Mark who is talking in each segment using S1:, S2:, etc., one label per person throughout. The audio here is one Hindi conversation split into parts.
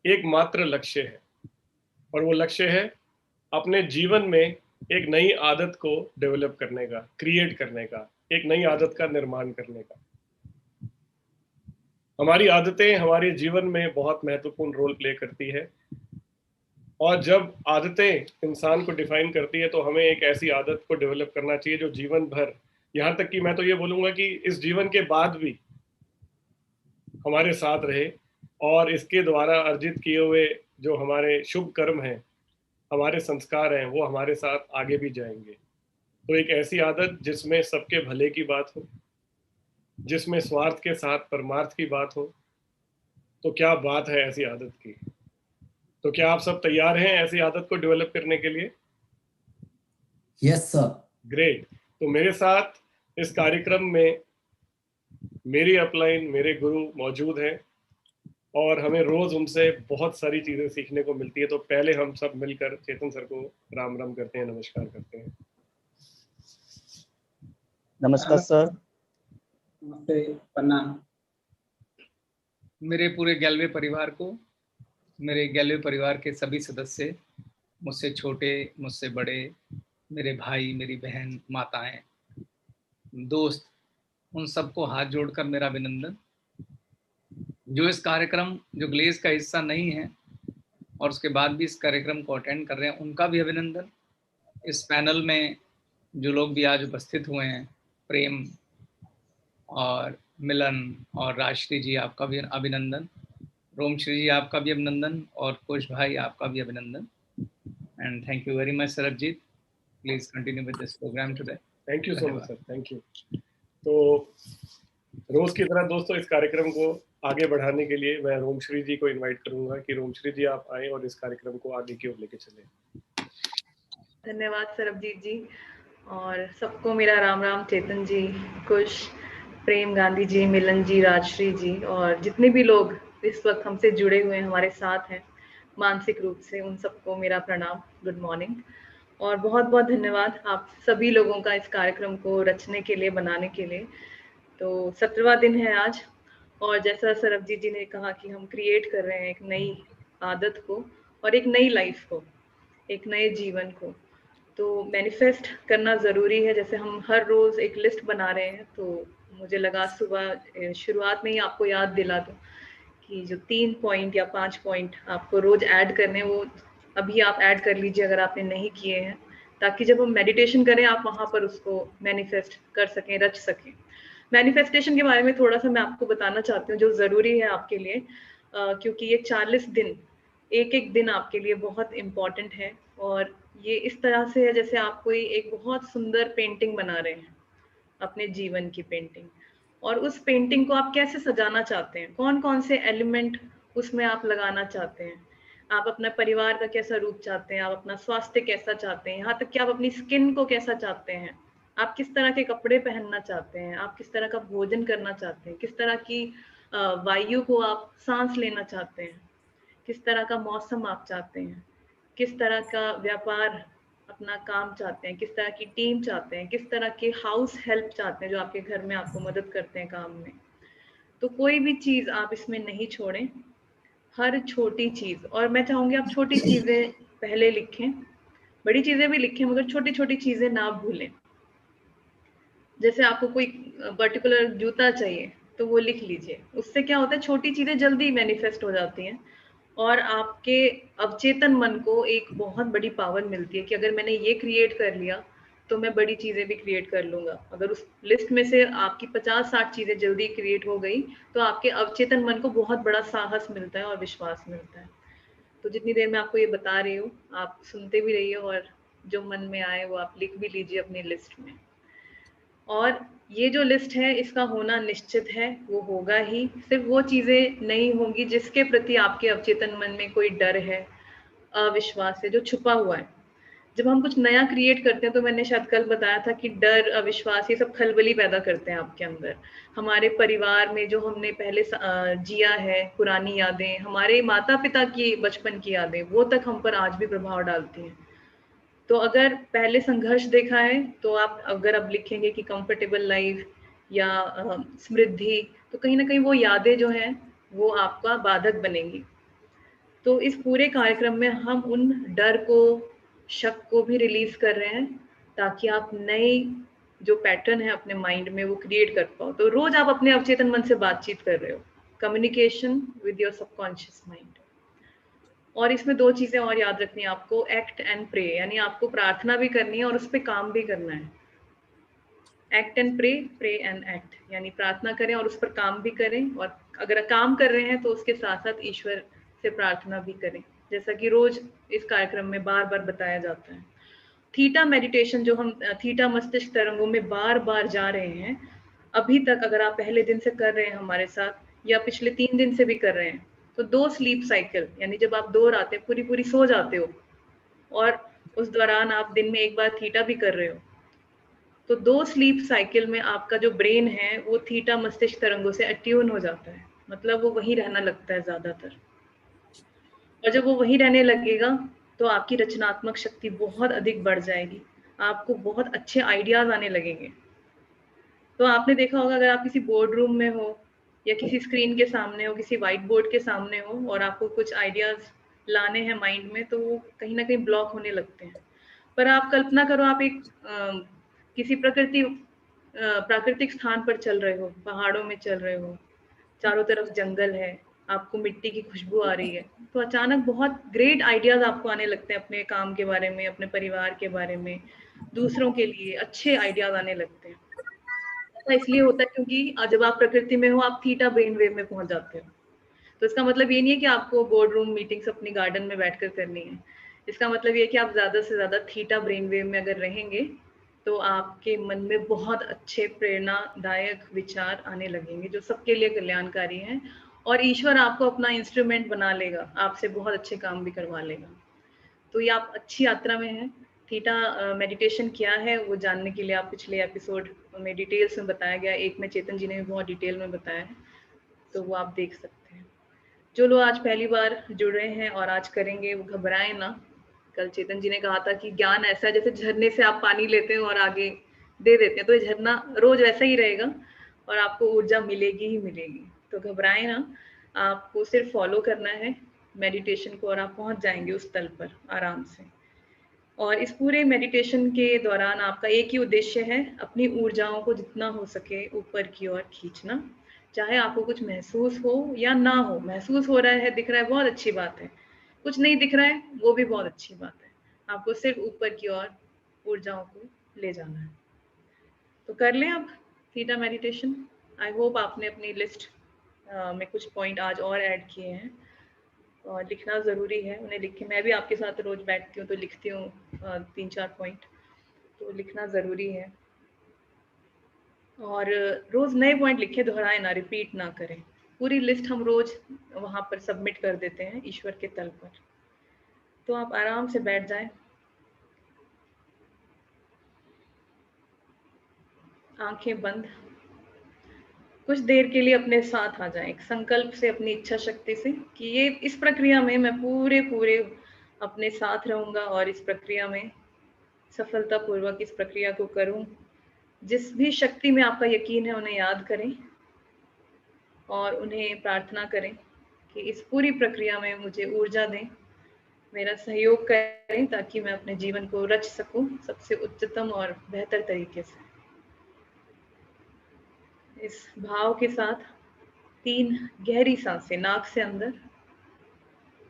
S1: एकमात्र लक्ष्य है, और वो लक्ष्य है अपने जीवन में एक नई आदत को डेवलप करने का, क्रिएट करने का, एक नई आदत का निर्माण करने का। हमारी आदतें हमारे जीवन में बहुत महत्वपूर्ण रोल प्ले करती है, और जब आदतें इंसान को डिफाइन करती है तो हमें एक ऐसी आदत को डेवलप करना चाहिए जो जीवन भर, यहाँ तक कि मैं तो ये बोलूँगा कि इस जीवन के बाद भी हमारे साथ रहे, और इसके द्वारा अर्जित किए हुए जो हमारे शुभ कर्म हैं, हमारे संस्कार हैं, वो हमारे साथ आगे भी जाएंगे। तो एक ऐसी आदत जिसमें सबके भले की बात हो, जिसमें स्वार्थ के साथ परमार्थ की बात हो, तो क्या बात है ऐसी आदत की। तो क्या आप सब तैयार हैं ऐसी आदत को डेवलप करने के लिए?
S2: Yes sir.
S1: ग्रेट। तो मेरे साथ इस कार्यक्रम में मेरी अपलाइन, मेरे गुरु मौजूद हैं, और हमें रोज उनसे बहुत सारी चीजें सीखने को मिलती है। तो पहले हम सब मिलकर चेतन सर को राम राम करते हैं, नमस्कार करते हैं।
S3: नमस्कार सर।
S4: नमस्ते, प्रणाम।
S5: मेरे पूरे गैलवे परिवार को, मेरे गैलवे परिवार के सभी सदस्य, मुझसे छोटे, मुझसे बड़े, मेरे भाई, मेरी बहन, माताएं, दोस्त, उन सबको हाथ जोड़कर मेरा अभिनंदन। जो इस कार्यक्रम, जो ग्लेज का हिस्सा नहीं है और उसके बाद भी इस कार्यक्रम को अटेंड कर रहे हैं, उनका भी अभिनंदन। इस पैनल में जो लोग भी आज उपस्थित हुए हैं, प्रेम और मिलन और राजश्री जी, आपका भी अभिनंदन। रोमश्री जी, आपका भी अभिनंदन, और कुश भाई, आपका भी अभिनंदन। And thank you very much Sarabjit. Please continue with this programme today.
S1: Thank you so much sir, thank you. तो रोज की तरह दोस्तों, इस कार्यक्रम को आगे बढ़ाने के लिए मैं रोमश्री जी को इनवाइट करूंगा कि रोमश्री जी आप आए और इस कार्यक्रम को आगे की ओर लेके चलें।
S6: धन्यवाद सरबजीत जी, और सबको मेरा राम राम। चेतन जी, कुश, प्रेम, गांधी जी, मिलन जी, राजश्री जी, और जितने भी लोग इस वक्त हमसे जुड़े हुए हैं, हमारे साथ हैं मानसिक रूप से, उन सबको मेरा प्रणाम, गुड मॉर्निंग। और बहुत बहुत धन्यवाद आप सभी लोगों का इस कार्यक्रम को रचने के लिए, बनाने के लिए। तो 17वां दिन है आज, और जैसा सरबजीत जी ने कहा कि हम क्रिएट कर रहे हैं एक नई आदत को और एक नई लाइफ को, एक नए जीवन को। तो मैनिफेस्ट करना ज़रूरी है। जैसे हम हर रोज़ एक लिस्ट बना रहे हैं, तो मुझे लगा सुबह शुरुआत में ही आपको याद दिला दूं कि जो 3 पॉइंट या 5 पॉइंट आपको रोज ऐड करने, वो अभी आप ऐड कर लीजिए अगर आपने नहीं किए हैं, ताकि जब हम मेडिटेशन करें आप वहाँ पर उसको मैनिफेस्ट कर सकें, रच सकें। मैनिफेस्टेशन के बारे में थोड़ा सा मैं आपको बताना चाहती हूँ जो ज़रूरी है आपके लिए, क्योंकि ये 40 दिन, एक एक दिन आपके लिए बहुत इम्पॉर्टेंट है। और ये इस तरह से है जैसे आप कोई एक बहुत सुंदर पेंटिंग बना रहे हैं, अपने जीवन की पेंटिंग, और उस पेंटिंग को आप कैसे सजाना चाहते हैं, कौन कौन से एलिमेंट उसमें आप लगाना चाहते हैं, आप अपना परिवार का कैसा रूप चाहते हैं, आप अपना स्वास्थ्य कैसा चाहते हैं, यहाँ तक कि आप अपनी स्किन को कैसा चाहते हैं, आप किस तरह के कपड़े पहनना चाहते हैं, आप किस तरह का भोजन करना चाहते हैं, किस तरह की वायु को आप सांस लेना चाहते हैं, किस तरह का मौसम आप चाहते हैं, किस तरह का व्यापार, अपना काम चाहते हैं, किस तरह की टीम चाहते हैं, किस तरह के हाउस हेल्प चाहते हैं जो आपके घर में आपको मदद करते हैं काम में। तो कोई भी चीज़ आप इसमें नहीं छोड़ें, हर छोटी चीज़। और मैं चाहूँगी आप छोटी चीज़ें पहले लिखें, बड़ी चीज़ें भी लिखें, मगर छोटी छोटी चीज़ें ना भूलें। जैसे आपको कोई पर्टिकुलर जूता चाहिए तो वो लिख लीजिए। उससे क्या होता है, छोटी चीज़ें जल्दी मैनिफेस्ट हो जाती हैं, और आपके अवचेतन मन को एक बहुत बड़ी पावर मिलती है कि अगर मैंने ये क्रिएट कर लिया तो मैं बड़ी चीज़ें भी क्रिएट कर लूँगा। अगर उस लिस्ट में से आपकी 50-60 चीज़ें जल्दी क्रिएट हो गई तो आपके अवचेतन मन को बहुत बड़ा साहस मिलता है और विश्वास मिलता है। तो जितनी देर में आपको ये बता रही हूँ, आप सुनते भी रहिए, और जो मन में आए वो आप लिख भी लीजिए अपनी लिस्ट में। और ये जो लिस्ट है इसका होना निश्चित है, वो होगा ही। सिर्फ वो चीज़ें नहीं होंगी जिसके प्रति आपके अवचेतन मन में कोई डर है, अविश्वास है, जो छुपा हुआ है। जब हम कुछ नया क्रिएट करते हैं तो मैंने शायद कल बताया था कि डर, अविश्वास, ये सब खलबली पैदा करते हैं आपके अंदर। हमारे परिवार में जो हमने पहले जिया है, पुरानी यादें, हमारे माता पिता की बचपन की यादें, वो तक हम पर आज भी प्रभाव डालती हैं। तो अगर पहले संघर्ष देखा है तो आप अगर अब लिखेंगे कि कंफर्टेबल लाइफ या समृद्धि, तो कहीं ना कहीं वो यादें जो हैं वो आपका बाधक बनेंगी। तो इस पूरे कार्यक्रम में हम उन डर को, शक को भी रिलीज कर रहे हैं, ताकि आप नई जो पैटर्न है अपने माइंड में वो क्रिएट कर पाओ। तो रोज आप अपने अवचेतन मन से बातचीत कर रहे हो, communication with your subconscious mind. और इसमें 2 चीजें और याद रखनी है आपको, एक्ट एंड प्रे, यानी आपको प्रार्थना भी करनी है और उस पर काम भी करना है। Act and pray, pray and act, यानी प्रार्थना करें और उस पर काम भी करें, और अगर काम कर रहे हैं तो उसके साथ साथ ईश्वर से प्रार्थना भी करें, जैसा कि रोज इस कार्यक्रम में बार बार बताया जाता है। थीटा मेडिटेशन जो हम थीटा मस्तिष्क तरंगों में बार बार जा रहे हैं, अभी तक अगर आप पहले दिन से कर रहे हैं हमारे साथ या पिछले 3 दिन से भी कर रहे हैं, तो 2 स्लीप साइकिल, यानी जब आप 2 रातें पूरी पूरी सो जाते हो और उस दौरान आप दिन में 1 बार थीटा भी कर रहे हो, तो 2 स्लीप साइकिल में आपका जो ब्रेन है वो थीटा मस्तिष्क तरंगों से अट्यून हो जाता है, मतलब वो वहीं रहना लगता है ज्यादातर। और जब वो वहीं रहने लगेगा तो आपकी रचनात्मक शक्ति बहुत अधिक बढ़ जाएगी, आपको बहुत अच्छे आइडियाज आने लगेंगे। तो आपने देखा होगा, अगर आप किसी बोर्ड रूम में हो या किसी स्क्रीन के सामने हो, किसी व्हाइट बोर्ड के सामने हो और आपको कुछ आइडियाज लाने हैं माइंड में, तो वो कहीं ना कहीं ब्लॉक होने लगते हैं। पर आप कल्पना करो, आप एक किसी प्राकृतिक स्थान पर चल रहे हो, पहाड़ों में चल रहे हो, चारों तरफ जंगल है, आपको मिट्टी की खुशबू आ रही है, तो अचानक बहुत ग्रेट आइडियाज आपको आने लगते हैं अपने काम के बारे में, अपने परिवार के बारे में, दूसरों के लिए अच्छे आइडियाज आने लगते हैं। ऐसा इसलिए होता है क्योंकि जब आप प्रकृति में हो, आप थीटा ब्रेन वेव में पहुंच जाते हो। तो इसका मतलब ये नहीं है कि आपको बोर्ड रूम मीटिंग्स अपनी गार्डन में बैठकर करनी है। इसका मतलब ये है कि आप ज्यादा से ज्यादा थीटा ब्रेन वेव में अगर रहेंगे तो आपके मन में बहुत अच्छे प्रेरणादायक विचार आने लगेंगे जो सबके लिए कल्याणकारी हैं, और ईश्वर आपको अपना इंस्ट्रूमेंट बना लेगा, आपसे बहुत अच्छे काम भी करवा लेगा। तो ये आप अच्छी यात्रा में हैं। थीटा मेडिटेशन क्या है वो जानने के लिए आप पिछले एपिसोड में डिटेल्स में बताया गया, एक में चेतन जी ने भी बहुत डिटेल में बताया है, तो वो आप देख सकते हैं। जो लोग आज पहली बार जुड़ रहे हैं और आज करेंगे, वो घबराएं ना। कल चेतन जी ने कहा था कि ज्ञान ऐसा है जैसे झरने से आप पानी लेते हैं और आगे दे देते हैं, तो ये झरना रोज वैसा ही रहेगा और आपको ऊर्जा मिलेगी ही मिलेगी। तो घबराएं ना, आपको सिर्फ फॉलो करना है मेडिटेशन को और आप पहुंच जाएंगे उस तल पर आराम से। और इस पूरे मेडिटेशन के दौरान आपका एक ही उद्देश्य है, अपनी ऊर्जाओं को जितना हो सके ऊपर की ओर खींचना। चाहे आपको कुछ महसूस हो या ना हो, महसूस हो रहा है, दिख रहा है, बहुत अच्छी बात है, कुछ नहीं दिख रहा है वो भी बहुत अच्छी बात है, आपको सिर्फ ऊपर की ओर ऊर्जाओं को ले जाना है। तो कर लें आप थीटा मेडिटेशन। आई होप आपने अपनी लिस्ट में कुछ पॉइंट आज और ऐड किए हैं, और लिखना ज़रूरी है, उन्हें लिख के, मैं भी आपके साथ रोज बैठती हूँ तो लिखती हूँ 3-4 पॉइंट, तो लिखना ज़रूरी है। और रोज नए पॉइंट लिखें, दोहराएं ना, रिपीट ना करें। पूरी लिस्ट हम रोज वहां पर सबमिट कर देते हैं ईश्वर के तल पर। तो आप आराम से बैठ जाएं, आंखें बंद, कुछ देर के लिए अपने साथ आ जाएं, एक संकल्प से, अपनी इच्छा शक्ति से, कि ये इस प्रक्रिया में मैं पूरे अपने साथ रहूंगा और इस प्रक्रिया में सफलतापूर्वक इस प्रक्रिया को करूं। जिस भी शक्ति में आपका यकीन है उन्हें याद करें और उन्हें प्रार्थना करें कि इस पूरी प्रक्रिया में मुझे ऊर्जा दें, मेरा सहयोग करें, ताकि मैं अपने जीवन को रच सकूं सबसे उच्चतम और बेहतर तरीके से। इस भाव के साथ 3 गहरी सांसें, नाक से अंदर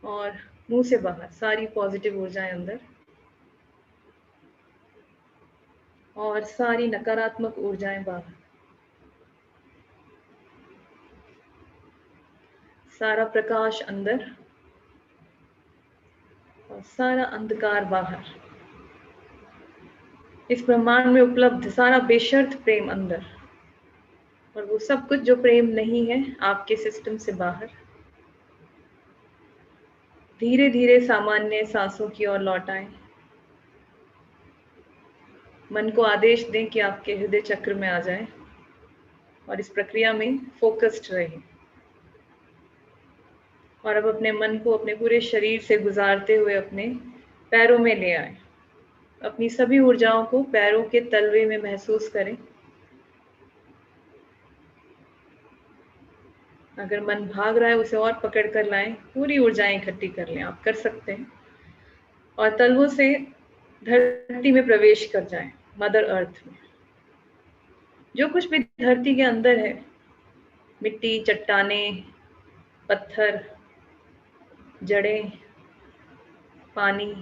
S6: और मुंह से बाहर, सारी पॉजिटिव ऊर्जाएं अंदर और सारी नकारात्मक ऊर्जाएं बाहर। सारा प्रकाश अंदर और सारा अंधकार बाहर। इस ब्रह्मांड में उपलब्ध सारा बेशर्त प्रेम अंदर, और वो सब कुछ जो प्रेम नहीं है आपके सिस्टम से बाहर। धीरे धीरे सामान्य सांसों की ओर लौटाएं। मन को आदेश दें कि आपके हृदय चक्र में आ जाए और इस प्रक्रिया में फोकस्ड रहें। और अब अपने मन को अपने पूरे शरीर से गुजारते हुए अपने पैरों में ले आए। अपनी सभी ऊर्जाओं को पैरों के तलवे में महसूस करें। अगर मन भाग रहा है उसे और पकड़ कर लाएं, पूरी ऊर्जाएं इकट्ठी कर लें, आप कर सकते हैं। और तलवों से धरती में प्रवेश कर जाएं, मदर अर्थ में। जो कुछ भी धरती के अंदर है, मिट्टी, चट्टानें, पत्थर, जड़ें, पानी,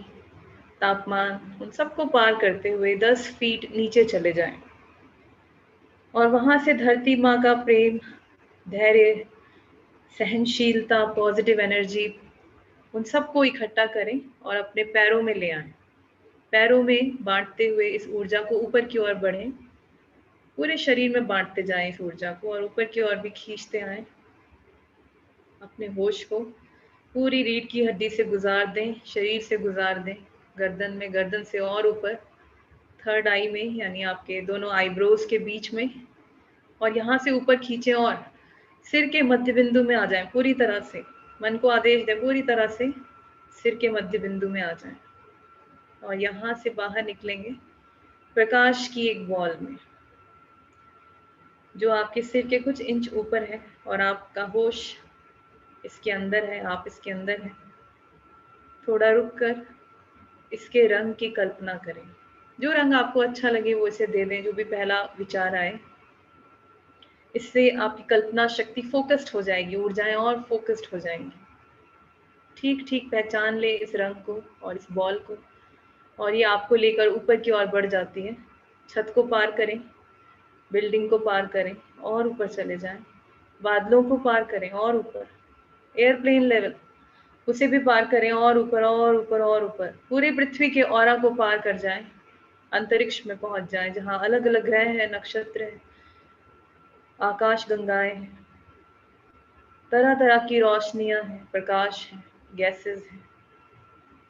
S6: तापमान, उन सबको पार करते हुए 10 फीट नीचे चले जाएं। और वहां से धरती माँ का प्रेम, धैर्य, सहनशीलता, पॉजिटिव एनर्जी, उन सबको इकट्ठा करें और अपने पैरों में ले आएं। पैरों में बांटते हुए इस ऊर्जा को ऊपर की ओर बढ़ें, पूरे शरीर में बांटते जाएं इस ऊर्जा को, और ऊपर की ओर भी खींचते आएं। अपने होश को पूरी रीढ़ की हड्डी से गुजार दें, शरीर से गुजार दें, गर्दन में, गर्दन से और ऊपर, थर्ड आई में, यानी आपके दोनों आईब्रोज के बीच में, और यहाँ से ऊपर खींचें और सिर के मध्य बिंदु में आ जाएं पूरी तरह से। मन को आदेश दें पूरी तरह से सिर के मध्य बिंदु में आ जाएं, और यहाँ से बाहर निकलेंगे प्रकाश की एक बॉल में, जो आपके सिर के कुछ इंच ऊपर है, और आपका होश इसके अंदर है, आप इसके अंदर हैं। थोड़ा रुक कर इसके रंग की कल्पना करें। जो रंग आपको अच्छा लगे वो इसे दे दें, जो भी पहला विचार आए। इससे आपकी कल्पना शक्ति फोकस्ड हो जाएगी, ऊर्जाएं और फोकस्ड हो जाएंगी। ठीक ठीक पहचान ले इस रंग को और इस बॉल को, और ये आपको लेकर ऊपर की ओर बढ़ जाती है। छत को पार करें, बिल्डिंग को पार करें और ऊपर चले जाएं, बादलों को पार करें और ऊपर, एयरप्लेन लेवल उसे भी पार करें और ऊपर और ऊपर और ऊपर, पूरे पृथ्वी के ऑरा को पार कर जाएं, अंतरिक्ष में पहुंच जाएं, जहां अलग अलग ग्रह हैं, नक्षत्र हैं, आकाश गंगाएं हैं, तरह तरह की रोशनियां हैं, प्रकाश है, गैसेस हैं,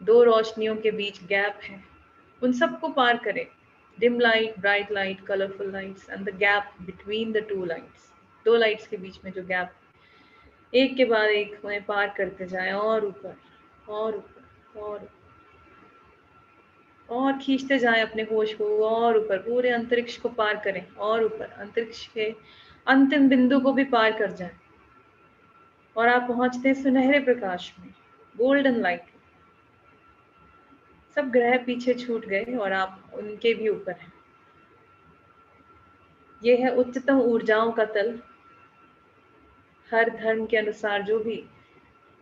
S6: दो रोशनियों के बीच गैप है, उन सबको पार करें। Dim light, bright light, colourful lights and the gap between the two lights, दो लाइट्स के बीच में जो गैप, एक के बाद एक उन्हें पार करते जाएं और ऊपर और ऊपर और खींचते जाएं अपने होश को और ऊपर, पूरे अंतरिक्ष को पार करें और ऊपर, अंतरिक्ष के अंतिम बिंदु को भी पार कर जाएं, और आप पहुंचते हैं सुनहरे प्रकाश में, गोल्डन लाइट। सब ग्रह पीछे छूट गए और आप उनके भी ऊपर हैं। ये है उच्चतम ऊर्जाओं का तल। हर धर्म के अनुसार जो भी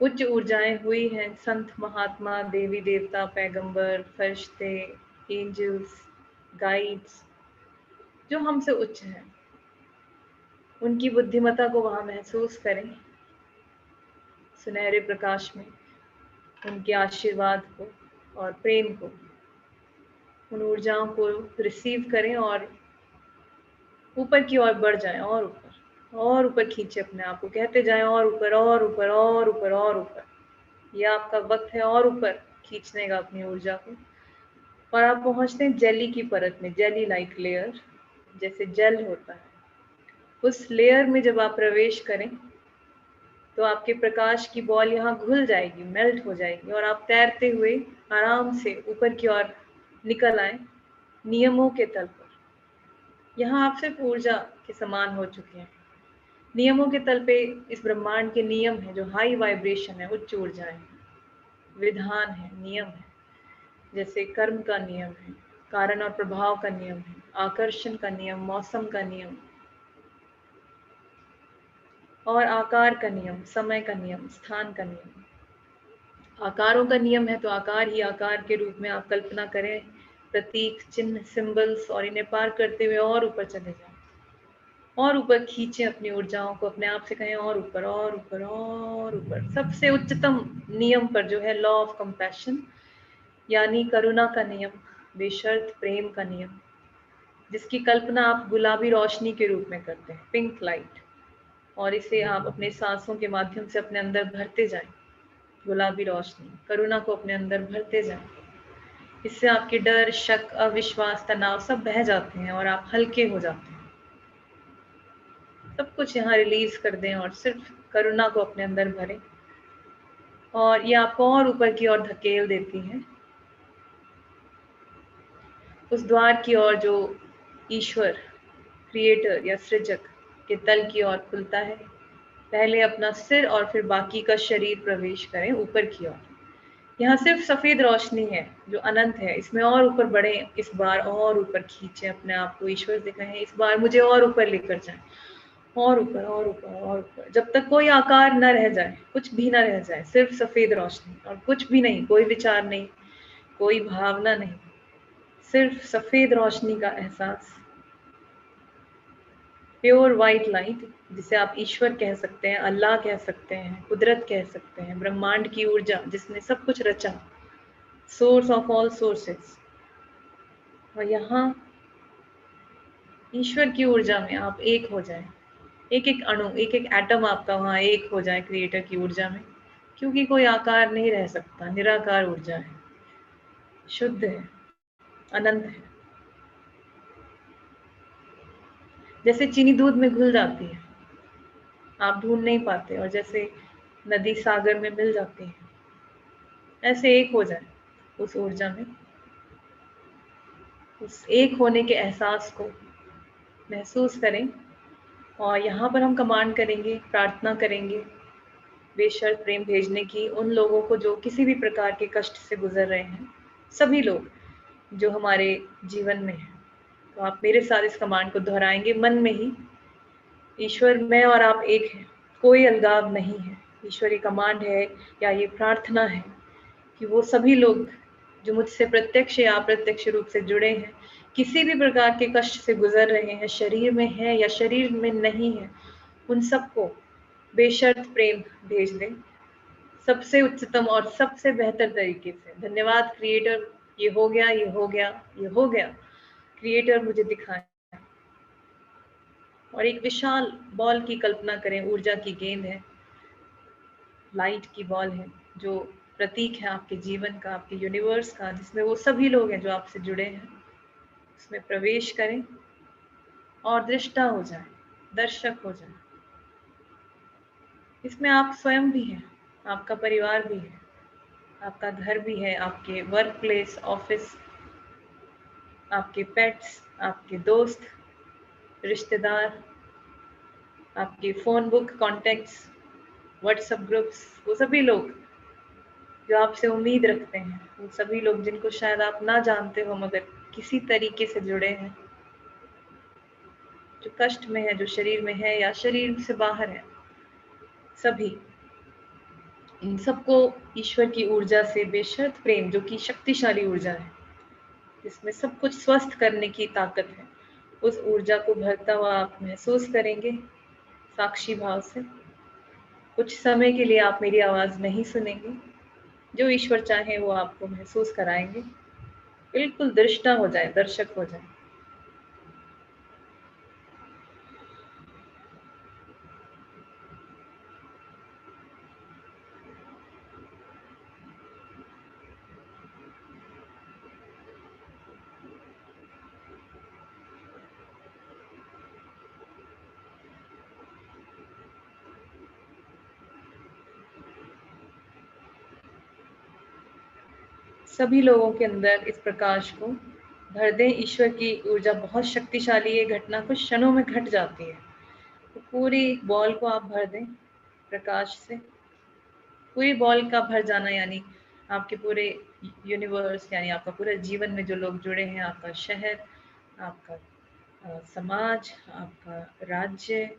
S6: उच्च ऊर्जाएं हुई हैं, संत, महात्मा, देवी देवता, पैगंबर, फरिश्ते, एंजल्स, गाइड्स, जो हमसे उच्च हैं, उनकी बुद्धिमत्ता को वहां महसूस करें, सुनहरे प्रकाश में उनके आशीर्वाद को और प्रेम को, उन ऊर्जाओं को रिसीव करें और ऊपर की ओर बढ़ जाएं और ऊपर खींचे अपने आप को, कहते जाएं और ऊपर और ऊपर और ऊपर और ऊपर। ये आपका वक्त है और ऊपर खींचने का अपनी ऊर्जा को, और आप पहुंचते हैं जेली की परत में, जेली लाइक लेयर, जैसे जेल होता है, उस लेयर में जब आप प्रवेश करें तो आपके प्रकाश की बॉल यहाँ घुल जाएगी, मेल्ट हो जाएगी, और आप तैरते हुए आराम से ऊपर की ओर निकल आए नियमों के तल पर। यहाँ आप सिर्फ ऊर्जा के समान हो चुके हैं। नियमों के तल पे इस ब्रह्मांड के नियम है, जो हाई वाइब्रेशन है, उच्च ऊर्जाएं हैं, विधान है, नियम है, जैसे कर्म का नियम है, कारण और प्रभाव का नियम है, आकर्षण का नियम, मौसम का नियम, और आकार का नियम, समय का नियम, स्थान का नियम। आकारों का नियम है तो आकार ही आकार के रूप में आप कल्पना करें, प्रतीक, चिन्ह, सिंबल्स, और इन्हें पार करते हुए और ऊपर चले जाएं और ऊपर खींचें अपनी ऊर्जाओं को, अपने आप से कहें और ऊपर और ऊपर और ऊपर, सबसे उच्चतम नियम पर, जो है लॉ ऑफ कंपैशन, यानी करुणा का नियम, बेशर्त प्रेम का नियम, जिसकी कल्पना आप गुलाबी रोशनी के रूप में करते हैं, पिंक लाइट, और इसे आप अपने सांसों के माध्यम से अपने अंदर भरते जाएं, गुलाबी रोशनी, करुणा को अपने अंदर भरते जाएं। इससे आपके डर, शक, अविश्वास, तनाव सब बह जाते हैं और आप हल्के हो जाते हैं। सब कुछ यहाँ रिलीज कर दें और सिर्फ करुणा को अपने अंदर भरें, और ये आपको और ऊपर की ओर धकेल देती है, उस द्वार की ओर जो ईश्वर, क्रिएटर या सृजक के तल की ओर खुलता है, पहले अपना सिर और फिर बाकी का शरीर प्रवेश करें ऊपर की ओर। यहाँ सिर्फ सफेद रोशनी है जो अनंत है, इसमें और ऊपर बढ़े, इस बार और ऊपर खींचे अपने आप को, ईश्वर से कहें इस बार मुझे और ऊपर लेकर जाए, और ऊपर और ऊपर और ऊपर, जब तक कोई आकार न रह जाए, कुछ भी न रह जाए, सिर्फ सफेद रोशनी और कुछ भी नहीं, कोई विचार नहीं, कोई भावना नहीं, सिर्फ सफेद रोशनी का एहसास। प्योर वाइट लाइट, जिसे आप ईश्वर कह सकते हैं, अल्लाह कह सकते हैं, कुदरत कह सकते हैं, ब्रह्मांड की ऊर्जा जिसने सब कुछ रचा, सोर्स ऑफ ऑल सोर्सेस। और यहाँ ईश्वर की ऊर्जा में आप एक हो जाए, एक एक अणु, एक एक एटम आपका वहाँ एक हो जाए क्रिएटर की ऊर्जा में, क्योंकि कोई आकार नहीं रह सकता, निराकार ऊर्जा है, शुद्ध है, अनंत है। जैसे चीनी दूध में घुल जाती है, आप ढूंढ नहीं पाते, और जैसे नदी सागर में मिल जाती है, ऐसे एक हो जाए उस ऊर्जा में, उस एक होने के एहसास को महसूस करें। और यहाँ पर हम कमांड करेंगे, प्रार्थना करेंगे बेशर्त प्रेम भेजने की उन लोगों को जो किसी भी प्रकार के कष्ट से गुजर रहे हैं, सभी लोग जो हमारे जीवन में हैं। तो आप मेरे साथ इस कमांड को दोहराएंगे मन में ही, ईश्वर मैं और आप एक हैं, कोई अलगाव नहीं है। ईश्वर ये कमांड है या ये प्रार्थना है कि वो सभी लोग जो मुझसे प्रत्यक्ष या अप्रत्यक्ष रूप से जुड़े हैं, किसी भी प्रकार के कष्ट से गुजर रहे हैं, शरीर में है या शरीर में नहीं है, उन सबको बेशर्त प्रेम भेज दें, सबसे उच्चतम और सबसे बेहतर तरीके से। धन्यवाद क्रिएटर, ये हो गया, ये हो गया, ये हो गया, क्रिएटर मुझे दिखाएं। और एक विशाल बॉल की कल्पना करें, ऊर्जा की गेंद है, लाइट की बॉल है, जो प्रतीक है आपके जीवन का, आपके यूनिवर्स का, जिसमें वो सभी लोग हैं जो आपसे जुड़े हैं। उसमें प्रवेश करें और दृष्टा हो जाए, दर्शक हो जाए। इसमें आप स्वयं भी हैं, आपका परिवार भी है, आपका घर भी है, आपके वर्क प्लेस, ऑफिस, आपके पेट्स, आपके दोस्त, रिश्तेदार, आपके phone book contacts, WhatsApp groups, वो सभी लोग जो आपसे उम्मीद रखते हैं, वो सभी लोग जिनको शायद आप ना जानते हो मगर किसी तरीके से जुड़े हैं, जो कष्ट में है, जो शरीर में है या शरीर से बाहर है, सभी इन सबको ईश्वर की ऊर्जा से बेशर्त प्रेम, जो कि शक्तिशाली ऊर्जा है, जिसमें सब कुछ स्वस्थ करने की ताकत है, उस ऊर्जा को भरता हुआ आप महसूस करेंगे साक्षी भाव से। कुछ समय के लिए आप मेरी आवाज नहीं सुनेंगे, जो ईश्वर चाहे वो आपको महसूस कराएंगे। बिल्कुल दृष्टा हो जाए, दर्शक हो जाए। सभी लोगों के अंदर इस प्रकाश को भर दें। ईश्वर की ऊर्जा बहुत शक्तिशाली है, घटना कुछ क्षणों में घट जाती है। तो पूरी बॉल को आप भर दें प्रकाश से। पूरी बॉल का भर जाना यानी आपके पूरे यूनिवर्स, यानी आपका पूरा जीवन में जो लोग जुड़े हैं, आपका शहर, आपका समाज, आपका राज्य,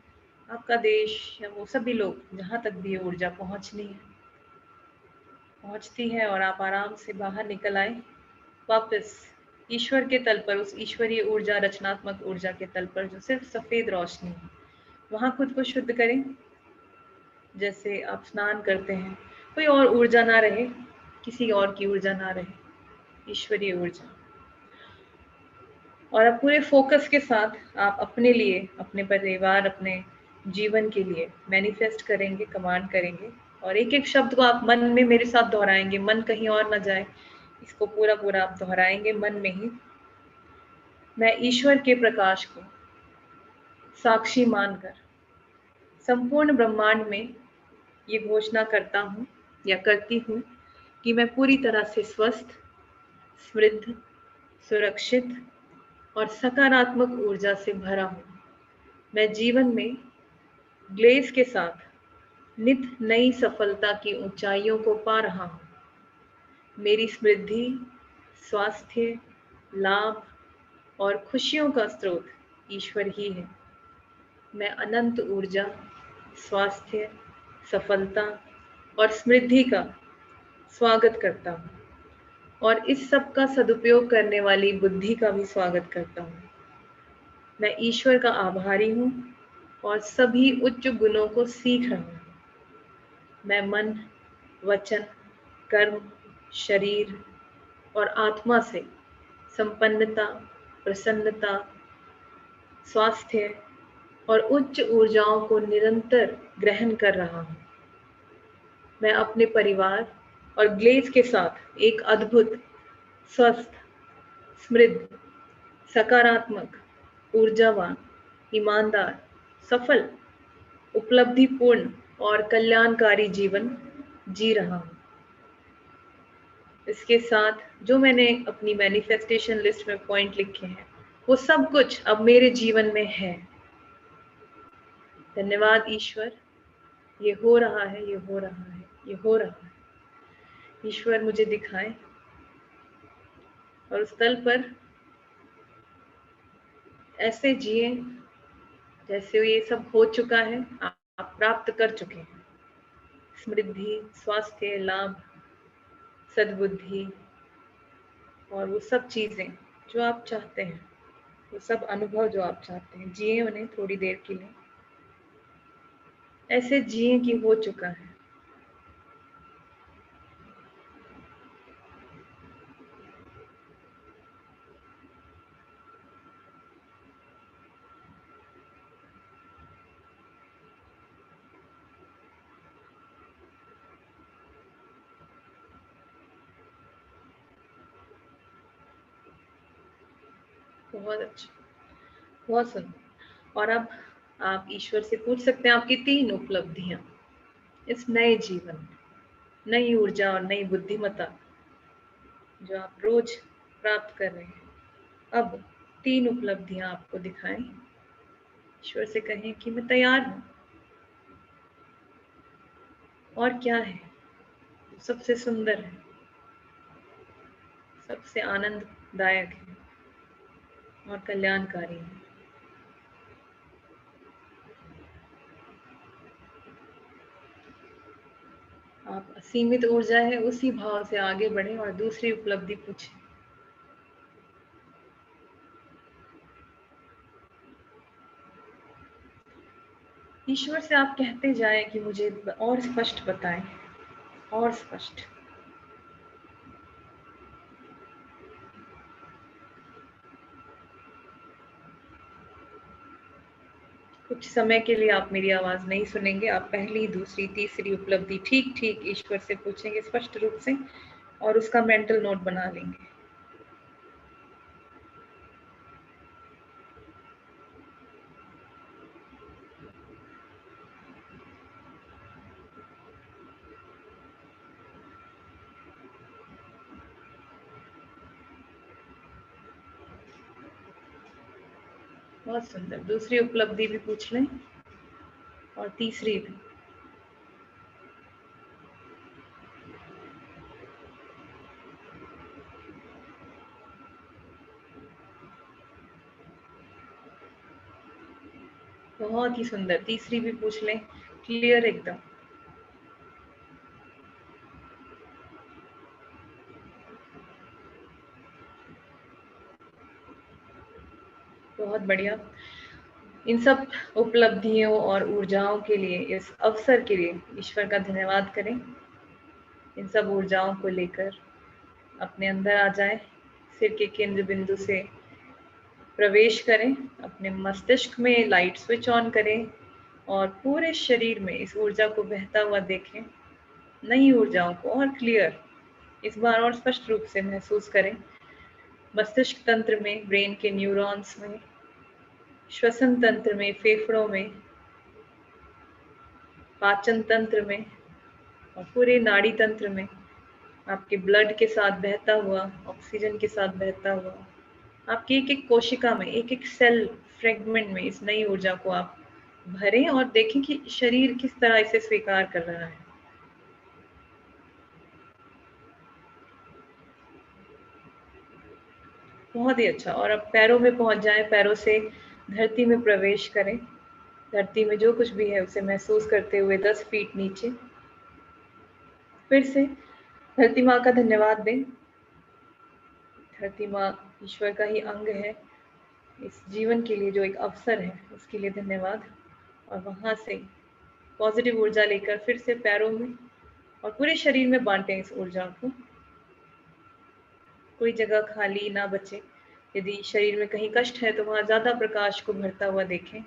S6: आपका देश, या वो सभी लोग जहाँ तक भी ये ऊर्जा पहुँचनी है पहुँचती है, और आप आराम से बाहर निकल आए वापस ईश्वर के तल पर, उस ईश्वरीय ऊर्जा, रचनात्मक ऊर्जा के तल पर जो सिर्फ सफेद रोशनी है। वहाँ खुद को शुद्ध करें, जैसे आप स्नान करते हैं, कोई और ऊर्जा ना रहे, किसी और की ऊर्जा ना रहे, ईश्वरीय ऊर्जा। और अब पूरे फोकस के साथ आप अपने लिए, अपने परिवार, अपने जीवन के लिए मैनिफेस्ट करेंगे, कमांड करेंगे, और एक एक शब्द को आप मन में मेरे साथ दोहराएंगे, मन कहीं और ना जाए, इसको पूरा पूरा आप दोहराएंगे मन में ही। मैं ईश्वर के प्रकाश को साक्षी मानकर संपूर्ण ब्रह्मांड में ये घोषणा करता हूँ या करती हूँ कि मैं पूरी तरह से स्वस्थ, समृद्ध, सुरक्षित और सकारात्मक ऊर्जा से भरा हूँ। मैं जीवन में ग्लेज के साथ नित नई सफलता की ऊंचाइयों को पा रहा हूँ। मेरी समृद्धि, स्वास्थ्य, लाभ और खुशियों का स्रोत ईश्वर ही है। मैं अनंत ऊर्जा, स्वास्थ्य, सफलता और समृद्धि का स्वागत करता हूँ और इस सब का सदुपयोग करने वाली बुद्धि का भी स्वागत करता हूँ। मैं ईश्वर का आभारी हूँ और सभी उच्च गुणों को सीख रहा हूँ। मैं मन, वचन, कर्म, शरीर और आत्मा से संपन्नता, प्रसन्नता, स्वास्थ्य और उच्च ऊर्जाओं को निरंतर ग्रहण कर रहा हूँ। मैं अपने परिवार और ग्लेज के साथ एक अद्भुत, स्वस्थ, समृद्ध, सकारात्मक, ऊर्जावान, ईमानदार, सफल, उपलब्धिपूर्ण और कल्याणकारी जीवन जी रहा हूँ। इसके साथ जो मैंने अपनी मैनिफेस्टेशन लिस्ट में पॉइंट लिखे हैं वो सब कुछ अब मेरे जीवन में है। धन्यवाद ईश्वर, ये हो रहा है, ये हो रहा है, ये हो रहा है। ईश्वर मुझे दिखाए और उस तल पर ऐसे जिए जैसे ये सब हो चुका है, आप प्राप्त कर चुके हैं। समृद्धि, स्वास्थ्य, लाभ, सद्बुद्धि और वो सब चीजें जो आप चाहते हैं, वो सब अनुभव जो आप चाहते हैं, जिए उन्हें थोड़ी देर के लिए, ऐसे जिए कि हो चुका है। बहुत अच्छा, बहुत सुंदर। और अब आप ईश्वर से पूछ सकते हैं आपकी 3 उपलब्धियां इस नए जीवन में, नई ऊर्जा और नई बुद्धिमत्ता जो आप रोज प्राप्त कर रहे हैं। अब 3 उपलब्धियां आपको दिखाएं। ईश्वर से कहें कि मैं तैयार हूं। और क्या है सबसे सुंदर है, सबसे आनंददायक है और कल्याणकारी है। आप असीमित ऊर्जा है उसी भाव से आगे बढ़े और दूसरी उपलब्धि पूछें। ईश्वर से आप कहते जाएं कि मुझे और स्पष्ट बताएं, और स्पष्ट। कुछ समय के लिए आप मेरी आवाज नहीं सुनेंगे। आप पहली, दूसरी, तीसरी उपलब्धि ठीक ठीक ईश्वर से पूछेंगे स्पष्ट रूप से और उसका मेंटल नोट बना लेंगे। बहुत सुंदर। दूसरी उपलब्धि भी पूछ लें और तीसरी भी। बहुत ही सुंदर। तीसरी भी पूछ लें, क्लियर एकदम। बहुत बढ़िया। इन सब उपलब्धियों और ऊर्जाओं के लिए, इस अवसर के लिए ईश्वर का धन्यवाद करें। इन सब ऊर्जाओं को लेकर अपने अंदर आ जाएं, सिर के केंद्र बिंदु से प्रवेश करें, अपने मस्तिष्क में लाइट स्विच ऑन करें और पूरे शरीर में इस ऊर्जा को बहता हुआ देखें। नई ऊर्जाओं को और क्लियर, इस बार और स्पष्ट रूप से महसूस करें। मस्तिष्क तंत्र में, ब्रेन के न्यूरॉन्स में, श्वसन तंत्र में, फेफड़ों में, पाचन तंत्र में और पूरे नाड़ी तंत्र में आपके ब्लड के साथ बहता हुआ, ऑक्सीजन के साथ बहता हुआ, आपकी एक एक कोशिका में, एक एक सेल फ्रेगमेंट में इस नई ऊर्जा को आप भरें और देखें कि शरीर किस तरह इसे स्वीकार कर रहा है। बहुत ही अच्छा। और अब पैरों में पहुंच जाएं, पैरों से धरती में प्रवेश करें। धरती में जो कुछ भी है उसे महसूस करते हुए 10 फीट नीचे फिर से धरती माँ का धन्यवाद दें। धरती माँ ईश्वर का ही अंग है, इस जीवन के लिए जो एक अवसर है उसके लिए धन्यवाद। और वहाँ से पॉजिटिव ऊर्जा लेकर फिर से पैरों में और पूरे शरीर में बांटें इस ऊर्जा को। कोई जगह खाली ना बचे। यदि शरीर में कहीं कष्ट है तो वहाँ ज्यादा प्रकाश को भरता हुआ देखें।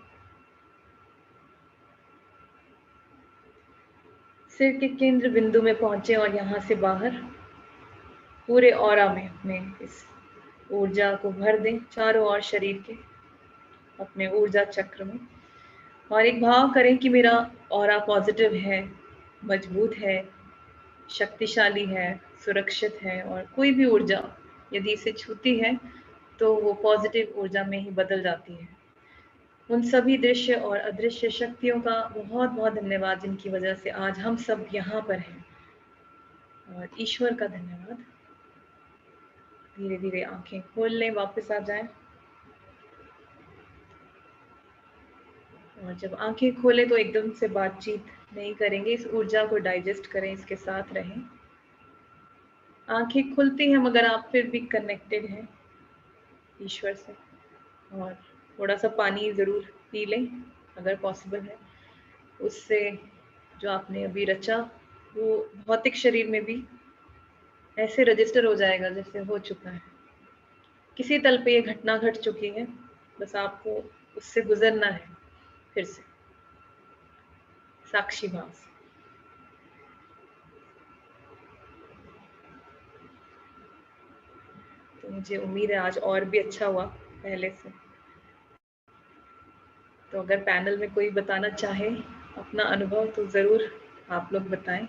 S6: सिर के केंद्र बिंदु में पहुंचे और यहाँ से बाहर पूरे ऑरा में अपने इस ऊर्जा को भर दें, चारों ओर शरीर के अपने ऊर्जा चक्र में। और एक भाव करें कि मेरा ऑरा पॉजिटिव है, मजबूत है, शक्तिशाली है, सुरक्षित है। और कोई भी ऊर्जा यदि इसे छूती है तो वो पॉजिटिव ऊर्जा में ही बदल जाती है। उन सभी दृश्य और अदृश्य शक्तियों का बहुत बहुत धन्यवाद जिनकी वजह से आज हम सब यहाँ पर हैं। और ईश्वर का धन्यवाद। धीरे धीरे आंखें खोल लें, वापस आ जाएं। और जब आंखें खोलें तो एकदम से बातचीत नहीं करेंगे, इस ऊर्जा को डाइजेस्ट करें, इसके साथ रहें। आंखें खुलती हैं मगर आप फिर भी कनेक्टेड हैं ईश्वर से। और थोड़ा सा पानी ज़रूर पी लें अगर पॉसिबल है। उससे जो आपने अभी रचा वो भौतिक शरीर में भी ऐसे रजिस्टर हो जाएगा जैसे हो चुका है। किसी तल पे ये घटना घट चुकी है, बस आपको उससे गुजरना है फिर से साक्षी भाव से। तो मुझे उम्मीद है आज और भी अच्छा हुआ पहले से। तो अगर पैनल में कोई बताना चाहे अपना अनुभव तो ज़रूर आप लोग बताएं।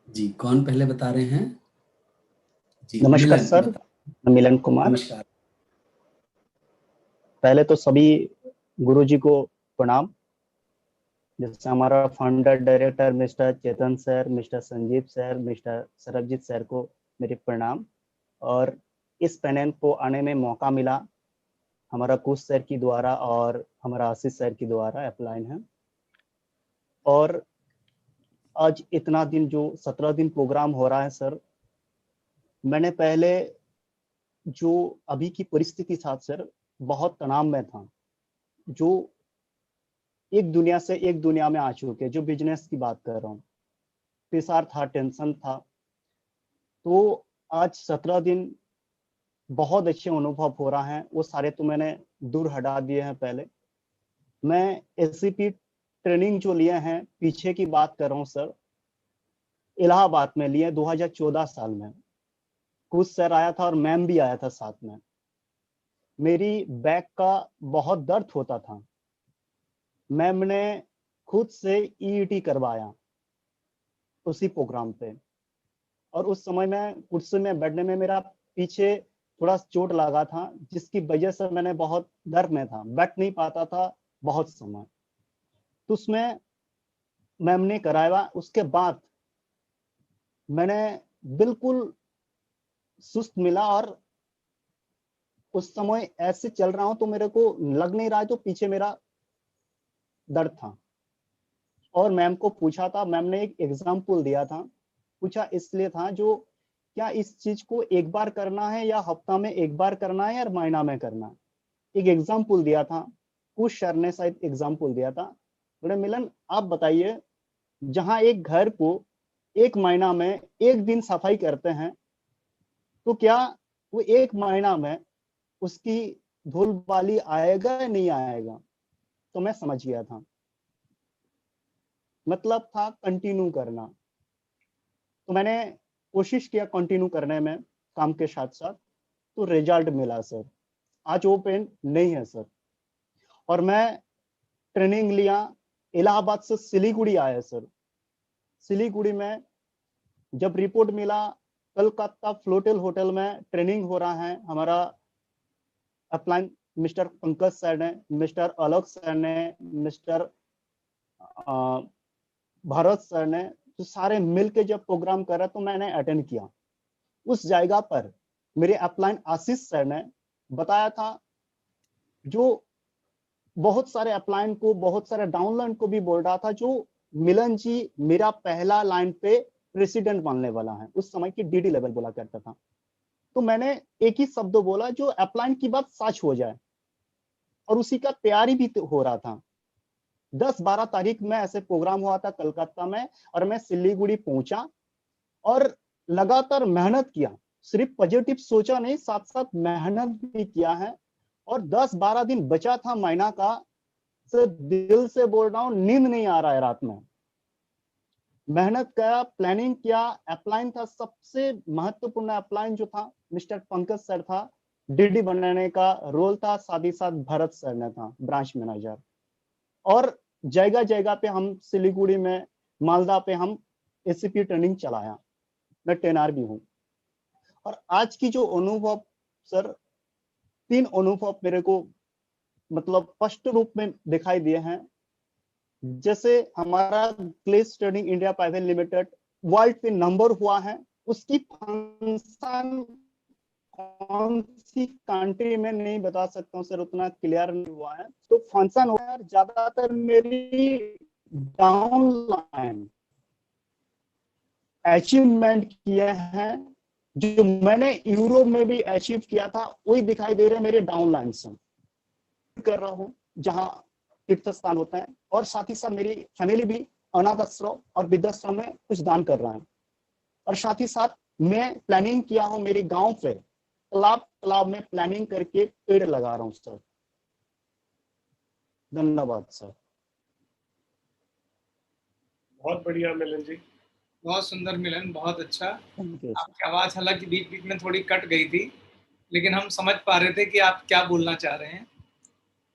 S2: जी, कौन पहले बता रहे हैं? जी,
S3: नमस्कार
S2: मिलन
S3: सर, मिलन कुमार।
S2: नमस्कार।
S3: पहले तो सभी गुरुजी को प्रणाम। जैसे हमारा founder director mister Chetan sir, mister Sanjeev sir, mister Sarabjeet sir को मेरे प्रणाम। और इस पैनल को आने में मौका मिला हमारा कुश सर की द्वारा और हमारा आशीष सर की द्वारा अपलाइन है। और आज इतना दिन जो 17 दिन प्रोग्राम हो रहा है सर, मैंने पहले जो अभी की परिस्थिति साथ सर बहुत तनाव में था, जो एक दुनिया से एक दुनिया में आ चुके, जो बिजनेस की बात कर रहा हूँ, प्रेशर था, टेंशन था। तो आज 17 दिन बहुत अच्छे अनुभव हो रहा है, वो सारे तो मैंने दूर हटा दिए हैं। पहले मैं एससीपी ट्रेनिंग जो लिए हैं, पीछे की बात कर रहा हूँ सर, इलाहाबाद में लिए 2014 साल में। कुछ सर आया था और मैम भी आया था साथ में। मेरी बैक का बहुत दर्द होता था, मैम ने खुद से ईईटी करवाया उसी प्रोग्राम पे। और उस समय में कुर्सी में बैठने में मेरा पीछे थोड़ा चोट लगा था, जिसकी वजह से मैंने बहुत दर्द में था, बैठ नहीं पाता था बहुत समय। तो उसमें मैम ने कराया, उसके बाद मैंने बिल्कुल सुस्त मिला। और उस समय ऐसे चल रहा हूं तो मेरे को लग नहीं रहा है, तो पीछे मेरा दर्द था। और मैम को पूछा था, मैम ने एक एग्जाम्पल दिया था। पूछा इसलिए था जो क्या इस चीज को एक बार करना है या हफ्ता में एक बार करना है या महीना में करना है। एक एग्जाम्पल दिया था, कुछ सर ने शायद एग्जाम्पल दिया था। बोले मिलन आप बताइए, जहां एक घर को एक महीना में एक दिन सफाई करते हैं, तो क्या वो एक महीना में उसकी धूल बाली आएगा या नहीं आएगा। तो मैं समझ गया था, मतलब था कंटिन्यू करना। तो मैंने कोशिश किया कंटिन्यू करने में काम के साथ साथ, तो रिजल्ट मिला सर। आज वो पेन नहीं है सर। और मैं ट्रेनिंग लिया, इलाहाबाद से सिलीगुड़ी आया सर। सिलीगुड़ी में जब रिपोर्ट मिला, कलकत्ता फ्लोटेल होटल में ट्रेनिंग हो रहा है, हमारा अपलाइन मिस्टर पंकज सर ने, मिस्टर आलोक सर ने, मिस्टर भारत सर ने, तो सारे मिलके जब प्रोग्राम करा तो मैंने अटेंड किया। उस जगह पर मेरे अपलाइन आशीष सर ने बताया था, जो बहुत सारे अपलाइन को, बहुत सारे डाउनलाइन को भी बोल रहा था, जो मिलन जी मेरा पहला लाइन पे प्रेसिडेंट बनने वाला है। उस समय की डीडी लेवल बोला करता था। तो मैंने एक ही शब्द बोला, जो अपलाइन की बात सच हो जाए, और उसी का तैयारी भी हो रहा था। 10-12 तारीख में ऐसे प्रोग्राम हुआ था कलकत्ता में, और मैं सिलीगुड़ी पहुंचा और लगातार मेहनत किया। सिर्फ पॉजिटिव सोचा नहीं, साथ साथ मेहनत भी किया है। और 10-12 दिन बचा था महीना का, सिर्फ दिल से बोल रहा हूँ, नींद नहीं आ रहा है रात में। मेहनत किया, प्लानिंग किया। अपलाइन था, सबसे महत्वपूर्ण अपलाइन जो था मिस्टर पंकज सर था, डीडी बनाने का रोल था, साथ ही साथ भरत सर ने था ब्रांच मैनेजर। और जगह जगह पे हम सिलीगुड़ी में, मालदा पे हम एसीपी ट्रेनिंग चलाया। मैं टेनआर भी हूँ। और आज की जो अनुभव सर, 3 अनुभव मेरे को मतलब स्पष्ट रूप में दिखाई दिए हैं। जैसे हमारा Glaze Trading India Private Limited world पे नंबर हुआ है, उसकी फंक्शन कौन सी कंट्री में नहीं बता सकता हूँ सर, उतना क्लियर नहीं हुआ है। तो फंक्शन हुआ है, ज्यादातर मेरी डाउनलाइन अचीवमेंट किए हैं, जो मैंने यूरोप में भी अचीव किया था, वही दिखाई दे रहे हैं मेरे डाउनलाइन से। कर रहा हूँ जहाँ तीर्थ स्थान होता है, और साथ ही साथ मेरी फैमिली भी अनाथ आश्रम और वृद्धाश्रम में कुछ दान कर रहा है। और साथ ही साथ मैं प्लानिंग किया हूँ, मेरे गांव पे तालाब में प्लानिंग करके पेड़ लगा रहा हूँ सर। धन्यवाद सर।
S1: बहुत बढ़िया मिलन जी।
S5: बहुत सुंदर मिलन, बहुत अच्छा।
S3: Thank you sir.
S5: आपकी आवाज हालांकि बीच बीच में थोड़ी कट गई थी, लेकिन हम समझ पा रहे थे कि आप क्या बोलना चाह रहे हैं।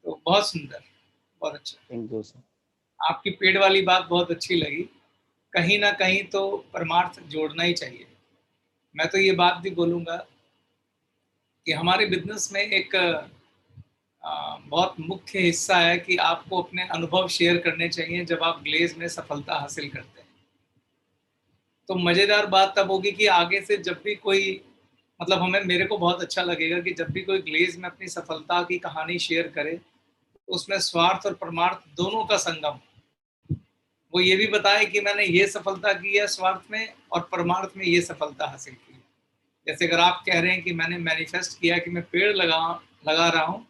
S5: तो बहुत सुंदर, बहुत अच्छा।
S3: Thank you sir.
S5: आपकी पेड़ वाली बात बहुत अच्छी लगी। कहीं ना कहीं तो परमार्थ जोड़ना ही चाहिए। मैं तो ये बात भी बोलूँगा कि हमारे बिजनेस में एक बहुत मुख्य हिस्सा है कि आपको अपने अनुभव शेयर करने चाहिए जब आप ग्लेज में सफलता हासिल करते हैं। तो मज़ेदार बात तब होगी कि आगे से जब भी कोई, मतलब मेरे को बहुत अच्छा लगेगा कि जब भी कोई ग्लेज में अपनी सफलता की कहानी शेयर करे, तो उसमें स्वार्थ और परमार्थ दोनों का संगम, वो ये भी बताए कि मैंने ये सफलता की है स्वार्थ में, और परमार्थ में ये सफलता हासिल की। जैसे अगर आप कह रहे हैं कि मैंने मैनिफेस्ट किया कि मैं पेड़ लगा रहा हूँ,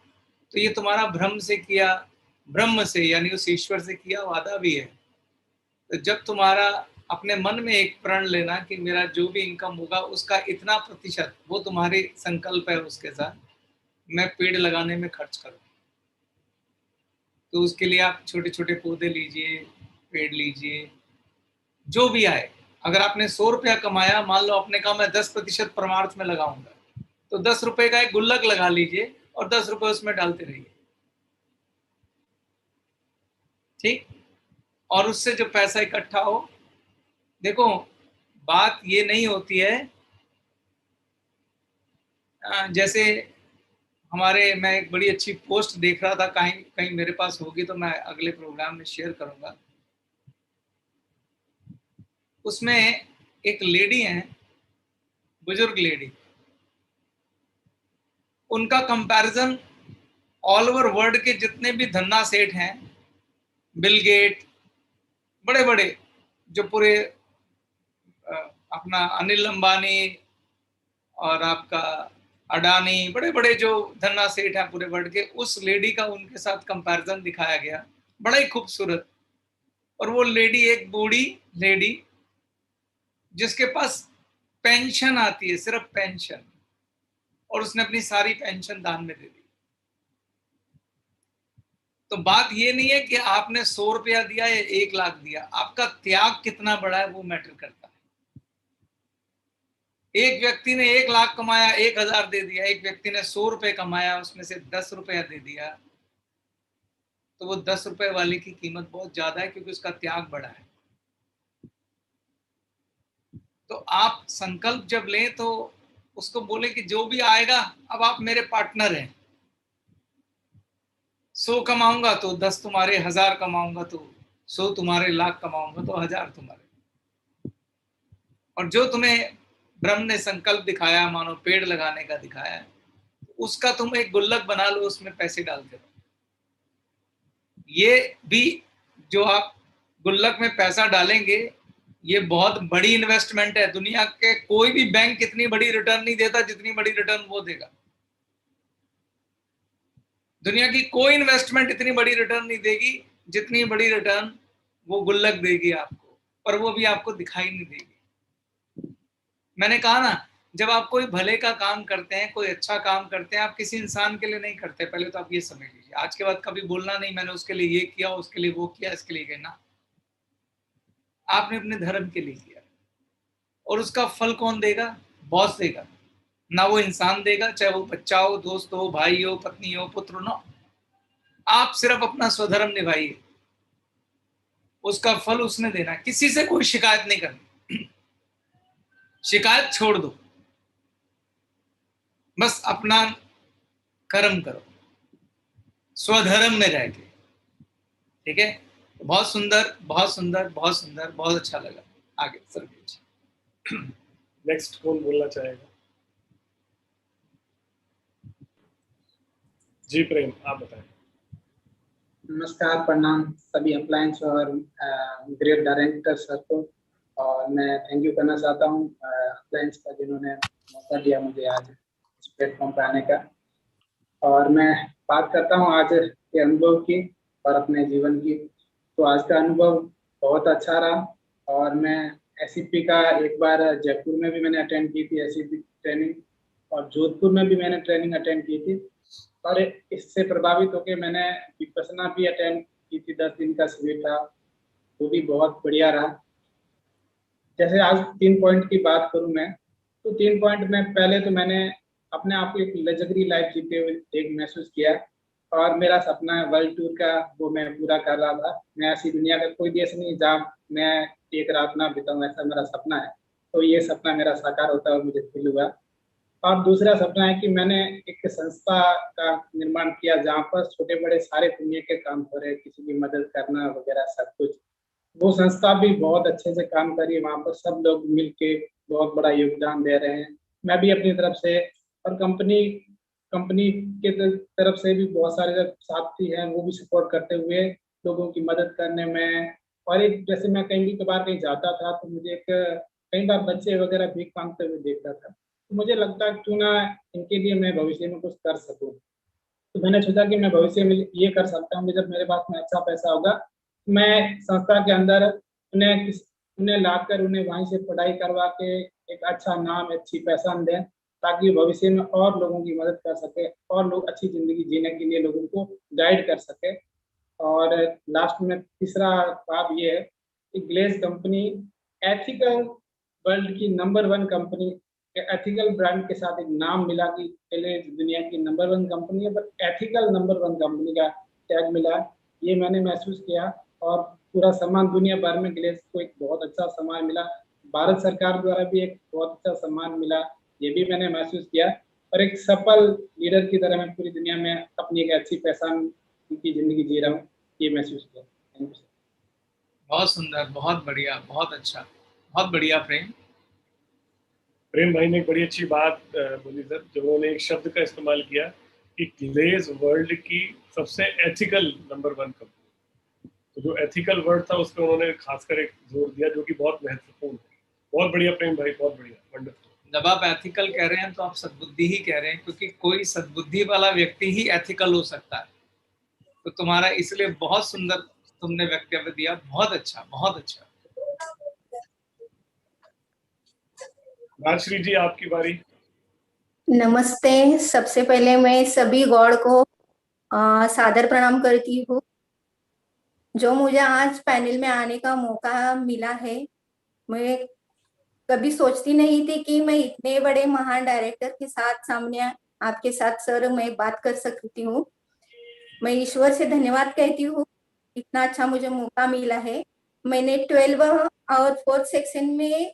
S5: तो ये तुम्हारा भ्रम से किया, ब्रह्म से यानी उस ईश्वर से किया वादा भी है। तो जब तुम्हारा अपने मन में एक प्रण लेना कि मेरा जो भी इनकम होगा उसका इतना प्रतिशत, वो तुम्हारी संकल्प है, उसके साथ मैं पेड़ लगाने में खर्च करूँ। तो उसके लिए आप छोटे छोटे पौधे लीजिए, पेड़ लीजिए, जो भी आए। अगर आपने 100 रुपया कमाया, मान लो आपने कहा मैं 10% परमार्थ में लगाऊंगा, तो 10 रुपए का एक गुल्लक लगा लीजिए और 10 रुपए उसमें डालते रहिए, ठीक। और उससे जो पैसा इकट्ठा हो, देखो बात ये नहीं होती है जैसे हमारे, मैं एक बड़ी अच्छी पोस्ट देख रहा था, कहीं कहीं मेरे पास होगी तो मैं अगले प्रोग्राम में शेयर करूंगा। उसमें एक लेडी है, बुजुर्ग लेडी, उनका कंपैरिजन ऑल ओवर वर्ल्ड के जितने भी धन्ना सेठ हैं, बिल गेट, बड़े बड़े जो पूरे अपना अनिल अंबानी और आपका अडानी, बड़े बड़े जो धन्ना सेठ हैं पूरे वर्ल्ड के, उस लेडी का उनके साथ कंपैरिजन दिखाया गया, बड़ा ही खूबसूरत। और वो लेडी एक बूढ़ी लेडी जिसके पास पेंशन आती है, सिर्फ पेंशन, और उसने अपनी सारी पेंशन दान में दे दी। तो बात ये नहीं है कि आपने 100 रुपया दिया या 1 लाख दिया, आपका त्याग कितना बड़ा है वो मैटर करता है। एक व्यक्ति ने 1 लाख कमाया, 1000 दे दिया, एक व्यक्ति ने 100 रुपए कमाया, उसमें से 10 रुपया दे दिया, तो वो 10 रुपए वाले की कीमत बहुत ज्यादा है, क्योंकि उसका त्याग बड़ा है। तो आप संकल्प जब लें तो उसको बोले कि जो भी आएगा अब आप मेरे पार्टनर हैं। 100 कमाऊंगा तो 10 तुम्हारे, 1000 कमाऊंगा तो 100 तुम्हारे, लाख कमाऊंगा तो 1000 तुम्हारे। और जो तुम्हें ब्रह्म ने संकल्प दिखाया, मानो पेड़ लगाने का दिखाया, उसका तुम एक गुल्लक बना लो, उसमें पैसे डालते रहो। ये भी जो आप गुल्लक में पैसा डालेंगे, ये बहुत बड़ी इन्वेस्टमेंट है। दुनिया के कोई भी बैंक इतनी बड़ी रिटर्न नहीं देता जितनी बड़ी रिटर्न वो देगा। दुनिया की कोई इन्वेस्टमेंट इतनी बड़ी रिटर्न नहीं देगी जितनी बड़ी रिटर्न वो गुल्लक देगी आपको, पर वो भी आपको दिखाई नहीं देगी। मैंने कहा ना, जब आप कोई भले का काम करते हैं, कोई अच्छा काम करते हैं, आप किसी इंसान के लिए नहीं करते। पहले तो आप ये समझ लीजिए। आज के बाद कभी बोलना नहीं मैंने उसके लिए ये किया, उसके लिए वो किया, इसके लिए ना। आपने अपने धर्म के लिए किया, और उसका फल कौन देगा? बॉस देगा ना, वो इंसान देगा, चाहे वो बच्चा हो, दोस्त हो, भाई हो, पत्नी हो, पुत्र हो ना। आप सिर्फ अपना स्वधर्म निभाइए, उसका फल उसने देना। किसी से कोई शिकायत नहीं करनी, शिकायत छोड़ दो, बस अपना कर्म करो स्वधर्म में रह के। ठीक है? बहुत सुंदर, बहुत सुंदर, बहुत सुंदर, बहुत अच्छा लगा। आगे सर
S1: नेक्स्ट कौन बोलना चाहेगा? जी प्रेम, आप बताएं।
S4: नमस्कार, प्रणाम सभी अप्लायंस और ग्रेट डायरेक्टर सर को। और मैं थैंक यू करना चाहता हूँ अप्लायंस का, जिन्होंने मौका दिया मुझे आज इस प्लेटफॉर्म पर आने का। और मैं बात करता हूँ आज के अनुभव की और अपने जीवन की। तो आज का अनुभव बहुत अच्छा रहा। और मैं SCP का एक बार जयपुर में भी मैंने अटेंड की थी SCP ट्रेनिंग, और जोधपुर में भी मैंने ट्रेनिंग अटेंड की थी। और इससे प्रभावित होकर मैंने विपश्यना भी अटेंड की थी, 10 दिन का शिविर था, वो भी बहुत बढ़िया रहा। जैसे आज 3 पॉइंट की बात करूं मैं, तो 3 पॉइंट में पहले तो मैंने अपने आप को एक लग्जरी लाइफ जीते हुए एक महसूस किया। और मेरा सपना है वर्ल्ड टूर का, वो मैं पूरा कर रहा था। मैं ऐसी दुनिया का कोई देश नहीं जहाँ मैं एक रात ना बिताऊं, ऐसा मेरा सपना है। तो ये सपना मेरा साकार होता हुआ मुझे फील हुआ। और दूसरा सपना है कि मैंने एक संस्था का निर्माण किया जहाँ पर छोटे बड़े सारे दुनिया के काम हो रहे, किसी की मदद करना वगैरह सब कुछ। वो संस्था भी बहुत अच्छे से काम करी, वहाँ पर सब लोग मिलके बहुत बड़ा योगदान दे रहे हैं। मैं भी अपनी तरफ से, और कंपनी के तरफ से भी बहुत सारे साथी हैं, वो भी सपोर्ट करते हुए लोगों की मदद करने में। और एक जैसे मैं कहीं भी कभार कहीं जाता था तो मुझे एक कई बार बच्चे वगैरह भीख मांगते हुए देखता था, तो मुझे लगता है क्यों ना इनके लिए मैं भविष्य में कुछ कर सकूं। तो मैंने सोचा कि मैं भविष्य में ये कर सकता हूँ, जब मेरे पास में अच्छा पैसा होगा, मैं संस्था के अंदर उन्हें लाकर उन्हें वहीं से पढ़ाई करवा के एक अच्छा नाम, अच्छी पहचान दें, ताकि भविष्य में और लोगों की मदद कर सके और लोग अच्छी जिंदगी जीने के लिए लोगों को गाइड कर सके। और लास्ट में तीसरा बात ये है कि ग्लेज कंपनी एथिकल वर्ल्ड की नंबर 1 कंपनी, एथिकल ब्रांड के साथ एक नाम मिला कि ग्लेज दुनिया की नंबर 1 कंपनी है, पर एथिकल नंबर 1 कंपनी का टैग मिला, ये मैंने महसूस किया। और पूरा सम्मान दुनिया भर में ग्लेज को एक बहुत अच्छा सम्मान मिला, भारत सरकार द्वारा भी एक बहुत अच्छा सम्मान मिला, ये भी मैंने महसूस किया। और एक सफल लीडर की तरह मैं पूरी दुनिया में अपनी एक अच्छी पहचान की जिंदगी जी रहा हूँ, ये महसूस किया। Thank you.
S5: बहुत सुंदर, बहुत बढ़िया, बहुत अच्छा, बहुत बढ़िया प्रेम।
S1: प्रेम भाई ने एक बड़ी अच्छी बात बोली सर, जब उन्होंने एक शब्द का इस्तेमाल किया कि ग्लेज वर्ल्ड की सबसे एथिकल नंबर 1 कंपनी। तो जो एथिकल वर्ड था उस पर उन्होंने खासकर एक जोर दिया, जो कि बहुत महत्वपूर्ण है। बहुत बढ़िया प्रेम भाई, बहुत बढ़िया, वंडरफुल।
S5: जब आप एथिकल कह रहे हैं तो आप सद्बुद्धि ही कह रहे हैं, क्योंकि कोई सद्बुद्धि वाला व्यक्ति ही एथिकल हो सकता है। तो तुम्हारा इसलिए बहुत सुंदर तुमने वक्तव्य दिया, बहुत अच्छा, बहुत अच्छा।
S1: राजश्री जी, आपकी बारी।
S7: नमस्ते। सबसे पहले मैं सभी गॉड को सादर प्रणाम करती हूँ, जो मुझे आज पैनल में आने का मौका मिला है। मैं कभी सोचती नहीं थी कि मैं इतने बड़े महान डायरेक्टर के साथ सामने आपके साथ सर मैं बात कर सकती हूँ। मैं ईश्वर से धन्यवाद कहती हूँ, इतना अच्छा मुझे मौका मिला है। मैंने 12 और 4th सेक्शन में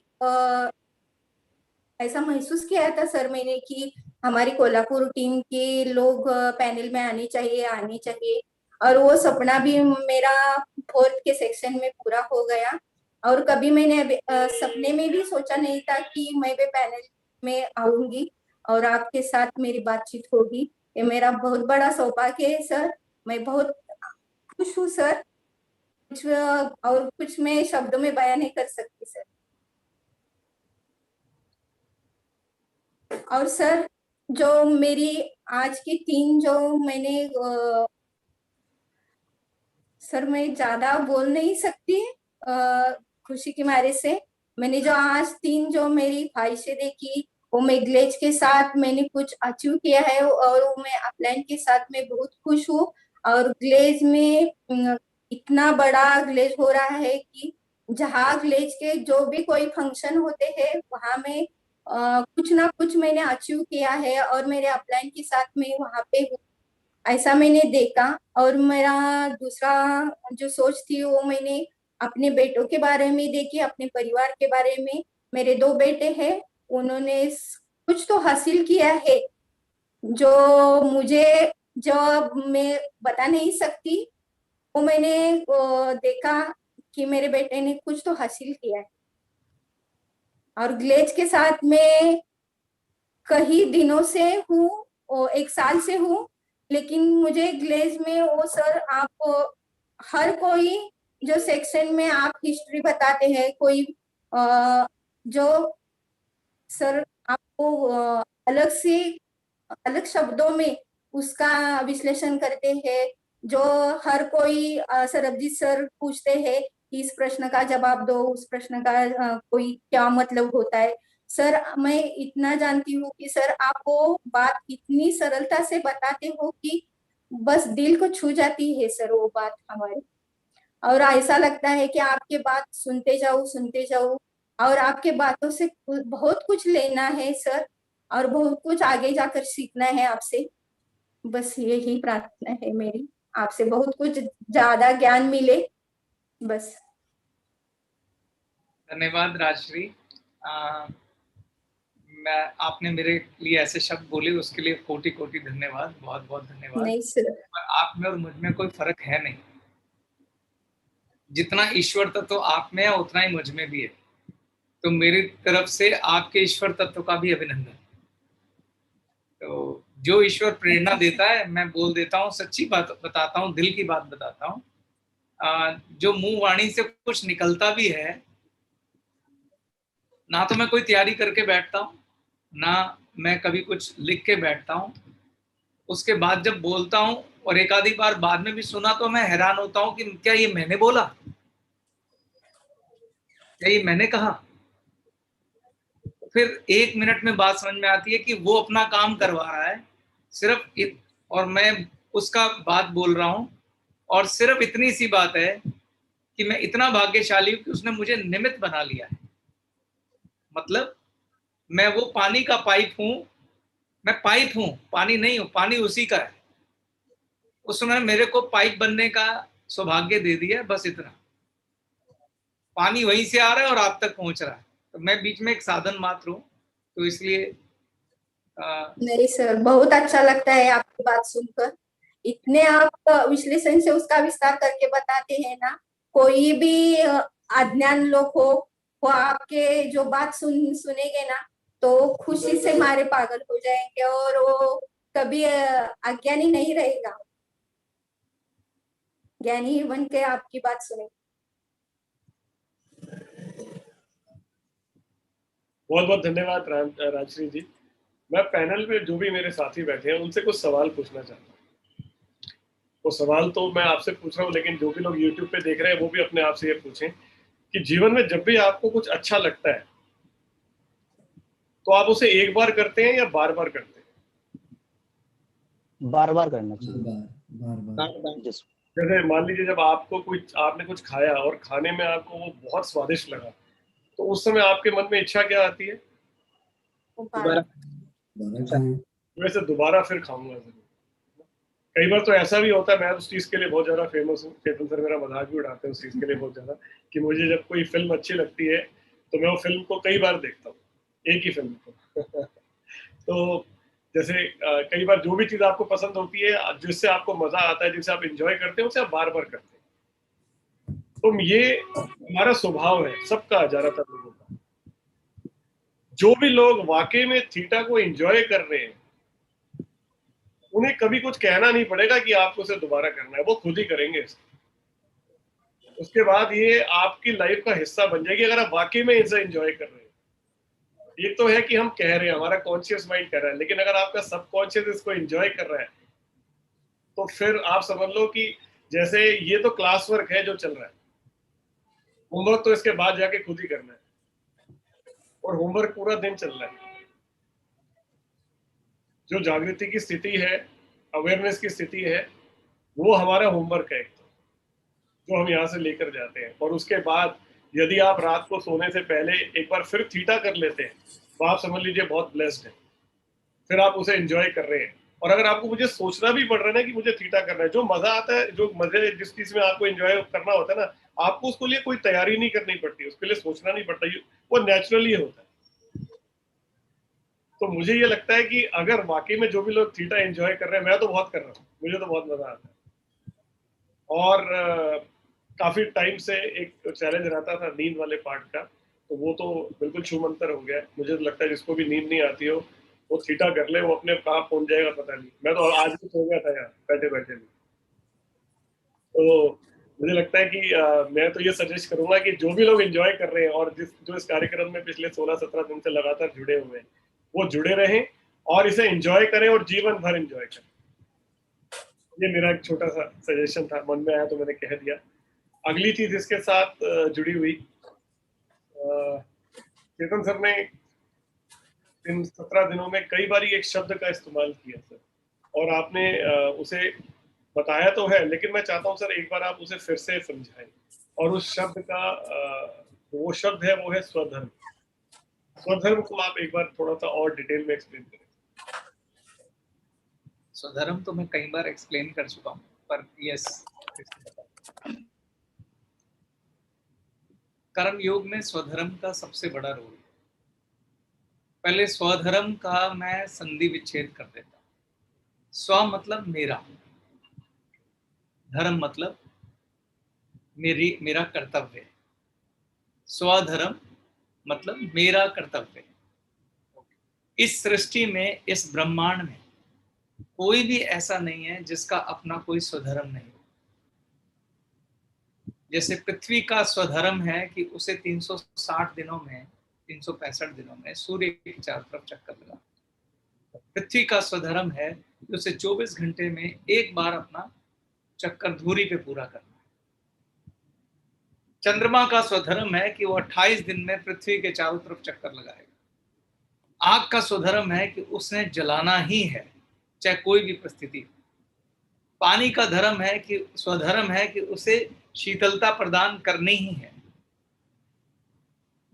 S7: ऐसा महसूस किया था सर मैंने कि हमारी कोल्हापुर टीम के लोग पैनल में आने चाहिए, और वो सपना भी मेरा 4th के सेक्शन में पूरा हो गया। और कभी मैंने सपने में भी सोचा नहीं था कि मैं भी पैनल में आऊंगी और आपके साथ मेरी बातचीत होगी। ये मेरा बहुत बड़ा सौभाग्य है सर, मैं बहुत खुश हूँ सर। कुछ मैं शब्दों में बयान नहीं कर सकती सर। और सर जो मेरी आज की 3 जो मैंने सर मैं ज्यादा बोल नहीं सकती खुशी के मारे से। मैंने जो आज 3 जो मेरी ख्वाहिशें देखी वो मैं ग्लेज के साथ मैंने कुछ अचीव किया है, और वो मैं अपलाइन के साथ मैं बहुत खुश हूँ। और ग्लेज में इतना बड़ा ग्लेज हो रहा है कि जहाँ ग्लेज के जो भी कोई फंक्शन होते हैं वहां में कुछ ना कुछ मैंने अचीव किया है, और मेरे अपलाइन के साथ मैं वहां पे हूँ, ऐसा मैंने देखा। और मेरा दूसरा जो सोच थी वो मैंने अपने बेटों के बारे में देखी, अपने परिवार के बारे में। मेरे 2 बेटे हैं, उन्होंने कुछ तो हासिल किया है जो मुझे जो मैं बता नहीं सकती। वो मैंने देखा कि मेरे बेटे ने कुछ तो हासिल किया है। और ग्लेज के साथ मैं कई दिनों से हूँ, 1 साल से हूँ, लेकिन मुझे ग्लेज में वो सर आप हर कोई जो सेक्शन में आप हिस्ट्री बताते हैं, कोई जो सर आपको अलग शब्दों में उसका विश्लेषण करते हैं, जो हर कोई सरबजीत सर पूछते हैं कि इस प्रश्न का जवाब दो, उस प्रश्न का कोई क्या मतलब होता है। सर मैं इतना जानती हूँ कि सर आप वो बात इतनी सरलता से बताते हो कि बस दिल को छू जाती है सर वो बात हमारी। और ऐसा लगता है कि आपके बात सुनते जाओ, और आपके बातों से बहुत कुछ लेना है सर, और बहुत कुछ आगे जाकर सीखना है आपसे। बस यही प्रार्थना है मेरी, आपसे बहुत कुछ ज्यादा ज्ञान मिले बस।
S5: धन्यवाद राजश्री। मैं आपने मेरे लिए ऐसे शब्द बोले उसके लिए कोटि कोटि धन्यवाद, बहुत बहुत धन्यवाद।
S7: नहीं सर,
S5: पर आप में और मुझ में कोई फर्क है नहीं। जितना ईश्वर तत्व आप में है उतना ही मुझ में भी है। तो मेरी तरफ से आपके ईश्वर तत्व का भी अभिनंदन। तो जो ईश्वर प्रेरणा देता है मैं बोल देता हूँ, सच्ची बात बताता हूँ, दिल की बात बताता हूँ। जो मुंह वाणी से कुछ निकलता भी है ना, तो मैं कोई तैयारी करके बैठता हूँ ना मैं कभी कुछ लिख के बैठता हूँ। उसके बाद जब बोलता हूँ और एक आधी बार बाद में भी सुना तो मैं हैरान होता हूँ कि क्या ये मैंने बोला, क्या ये मैंने कहा। फिर 1 मिनट में बात समझ में आती है कि वो अपना काम करवा रहा है सिर्फ और मैं उसका बात बोल रहा हूँ। और सिर्फ इतनी सी बात है कि मैं इतना भाग्यशाली हूँ कि उसने मुझे निमित्त बना लिया है। मतलब मैं वो पानी का पाइप हूँ, मैं पाइप हूँ, पानी नहीं हूँ, पानी उसी का है। उसने मेरे को पाइप बनने का सौभाग्य दे दिया, बस इतना। पानी वहीं से आ रहा है और आप तक पहुंच रहा है, तो मैं बीच में एक साधन मात्र हूँ। तो इसलिए
S7: नहीं सर, बहुत अच्छा लगता है आपकी बात सुनकर। इतने आप विश्लेषण से उसका विस्तार करके बताते हैं ना, कोई भी अज्ञान लोग हो वो आपके जो बात सुनेंगे ना तो खुशी से मारे पागल हो जाएंगे, और वो कभी अज्ञानी नहीं रहेगा, ज्ञानी ही बन के आपकी बात सुनेंगे।
S1: बहुत बहुत धन्यवाद राजश्री जी। मैं पैनल में जो भी मेरे साथी बैठे हैं उनसे कुछ सवाल पूछना चाहता हूँ। वो सवाल तो मैं आपसे पूछ रहा हूँ, लेकिन जो भी लोग YouTube पे देख रहे हैं वो भी अपने आप से ये पूछें कि जीवन में जब भी आपको कुछ अच्छा लगता है तो आप उसे एक बार करते हैं या बार बार करते हैं?
S3: बार बार करना चाहिए।
S2: बार
S1: जैसे मान लीजिए जब आपने कुछ खाया और खाने में आपको वो बहुत स्वादिष्ट लगा, तो उस समय आपके मन में इच्छा क्या आती है? वैसे दोबारा फिर खाऊंगा जरूर। कई बार तो ऐसा भी होता है, मैं उस चीज के लिए बहुत ज्यादा फेमस हूँ, चेतन सर मेरा मजाक भी उड़ाते हैं उस चीज के लिए बहुत ज्यादा, कि मुझे जब कोई फिल्म अच्छी लगती है तो मैं वो फिल्म को कई बार देखता हूँ। एक ही फिल्म को। तो जैसे कई बार जो भी चीज आपको पसंद होती है, जिससे आपको मजा आता है, जिसे आप एंजॉय करते हैं, उसे आप बार बार करते हैं। तो ये हमारा स्वभाव है सबका, ज्यादातर लोगों का। जो भी लोग वाकई में थीटा को एंजॉय कर रहे हैं, उन्हें कभी कुछ कहना नहीं पड़ेगा कि आपको उसे दोबारा करना है, वो खुद ही करेंगे। उसके बाद ये आपकी लाइफ का हिस्सा बन जाएगी अगर आप वाकई में इसे एंजॉय कर रहे हैं। एक तो है कि हम कह रहे हैं, हमारा कॉन्शियस माइंड कह रहा है, लेकिन अगर आपका सबकॉन्शियस इसको एंजॉय कर रहा है, तो फिर आप समझ लो कि जैसे ये तो क्लास वर्क है जो चल रहा है, होमवर्क तो इसके बाद जाके खुद ही करना है, और होमवर्क पूरा दिन चल रहा है। जो जागृति की स्थिति है, अवेयरनेस की स्थिति है, वो हमारा होमवर्क है जो हम यहाँ से लेकर जाते हैं। और उसके बाद यदि आप रात को सोने से पहले एक बार फिर थीटा कर लेते हैं, तो आप समझ लीजिए बहुत ब्लेस्ड है, फिर आप उसे एंजॉय कर रहे हैं। और अगर आपको मुझे सोचना भी पड़ रहा है ना कि मुझे थीटा करना है, जो मजा आता है, जो मजे जिस चीज में आपको एंजॉय करना होता है ना, आपको उसके लिए कोई तैयारी नहीं करनी पड़ती, उसके लिए सोचना नहीं पड़ता, वो नेचुरली होता है। तो मुझे ये लगता है कि अगर वाकई में जो भी लोग थीटा एंजॉय कर रहे हैं, मैं तो बहुत कर रहा हूँ, मुझे तो बहुत मजा आता है। और काफी टाइम से एक चैलेंज रहता था नींद वाले पार्ट का, तो वो तो बिल्कुल छूमंतर हो गया। मुझे तो लगता है जिसको भी नींद नहीं आती हो, वो थीटा कर ले, वो अपने कहाँ पहुंच जाएगा पता नहीं। मैं तो आज भी सो गया था यार, बैठे बैठे भी। तो मुझे लगता है कि मैं तो ये सजेस्ट करूंगा कि जो भी लोग एंजॉय कर रहे हैं और जो इस कार्यक्रम में पिछले 16-17 दिन से लगातार जुड़े हुए हैं, वो जुड़े रहें और इसे एंजॉय करें और जीवन भर एंजॉय करें। ये मेरा एक छोटा सा सजेशन था, मन में आया तो मैंने कह दिया। अगली चीज इसके साथ जुड़ी हुई, चेतन सर ने इन 17 दिनों में कई बार एक शब्द का इस्तेमाल किया सर, और आपने उसे बताया तो है, लेकिन मैं चाहता हूँ सर एक बार आप उसे फिर से समझाएं। और उस शब्द का वो शब्द है, वो है स्वधर्म। स्वधर्म को आप एक बार थोड़ा सा और डिटेल में एक्सप्लेन करें।
S5: स्वधर्म तो मैं कई बार एक्सप्लेन कर चुका हूँ, पर यस, कर्म योग में स्वधर्म का सबसे बड़ा रोल है। पहले स्वधर्म का मैं संधि विच्छेद कर देता हूँ। स्व मतलब मेरा, धर्म मतलब मेरा कर्तव्य। स्वधर्म मतलब मेरा कर्तव्य। इस सृष्टि में, इस ब्रह्मांड में कोई भी ऐसा नहीं है जिसका अपना कोई स्वधर्म नहीं हो। जैसे पृथ्वी का स्वधर्म है कि उसे 360 दिनों में, 365 दिनों में सूर्य के चारों तरफ चक्कर लगा। पृथ्वी का स्वधर्म है कि उसे 24 घंटे में एक बार अपना चक्कर धुरी पे पूरा करना है। चंद्रमा का स्वधर्म है कि वो 28 दिन में पृथ्वी के चारों तरफ चक्कर लगाएगा। आग का स्वधर्म है कि उसने जलाना ही है, चाहे कोई भी परिस्थिति हो। पानी का धर्म है कि स्वधर्म है कि उसे शीतलता प्रदान करनी ही है।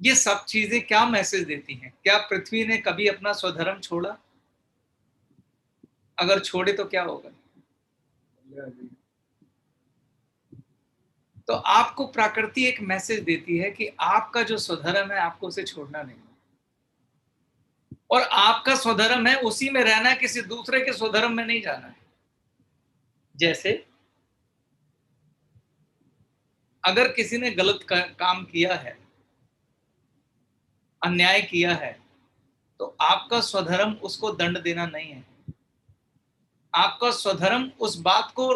S5: ये सब चीजें क्या मैसेज देती हैं? क्या पृथ्वी ने कभी अपना स्वधर्म छोड़ा? अगर छोड़े तो क्या होगा? तो आपको प्रकृति एक मैसेज देती है कि आपका जो स्वधर्म है आपको उसे छोड़ना नहीं, और आपका स्वधर्म है उसी में रहना है, किसी दूसरे के स्वधर्म में नहीं जाना है। जैसे अगर किसी ने गलत काम किया है, अन्याय किया है, तो आपका स्वधर्म उसको दंड देना नहीं है। आपका स्वधर्म उस बात को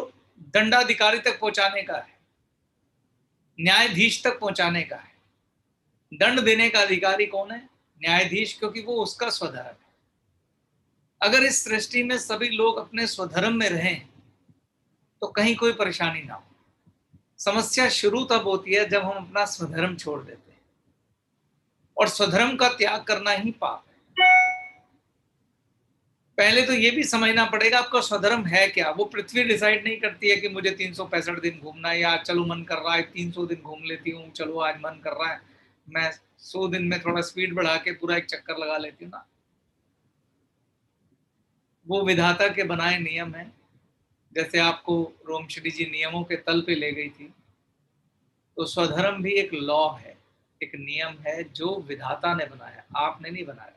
S5: दंडाधिकारी तक पहुंचाने का है, न्यायाधीश तक पहुंचाने का है। दंड देने का अधिकारी कौन है? न्यायाधीश, क्योंकि वो उसका स्वधर्म है। अगर इस सृष्टि में सभी लोग अपने स्वधर्म में रहें तो कहीं कोई परेशानी ना हो। समस्या शुरू तब होती है जब हम अपना स्वधर्म छोड़ देते हैं, और स्वधर्म का त्याग करना ही पाप है। पहले तो ये भी समझना पड़ेगा आपका स्वधर्म है क्या। वो पृथ्वी डिसाइड नहीं करती है कि मुझे 365 दिन घूमना है, या चलो मन कर रहा है 300 दिन घूम लेती हूँ, चलो आज मन कर रहा है मैं 100 दिन में थोड़ा स्पीड बढ़ा के पूरा एक चक्कर लगा लेती हूँ ना। वो विधाता के बनाए नियम है। जैसे आपको रोमश्री जी नियमों के तल पे ले गई थी, तो स्वधर्म भी एक लॉ है। एक नियम है जो विधाता ने बनाया, आपने नहीं बनाया।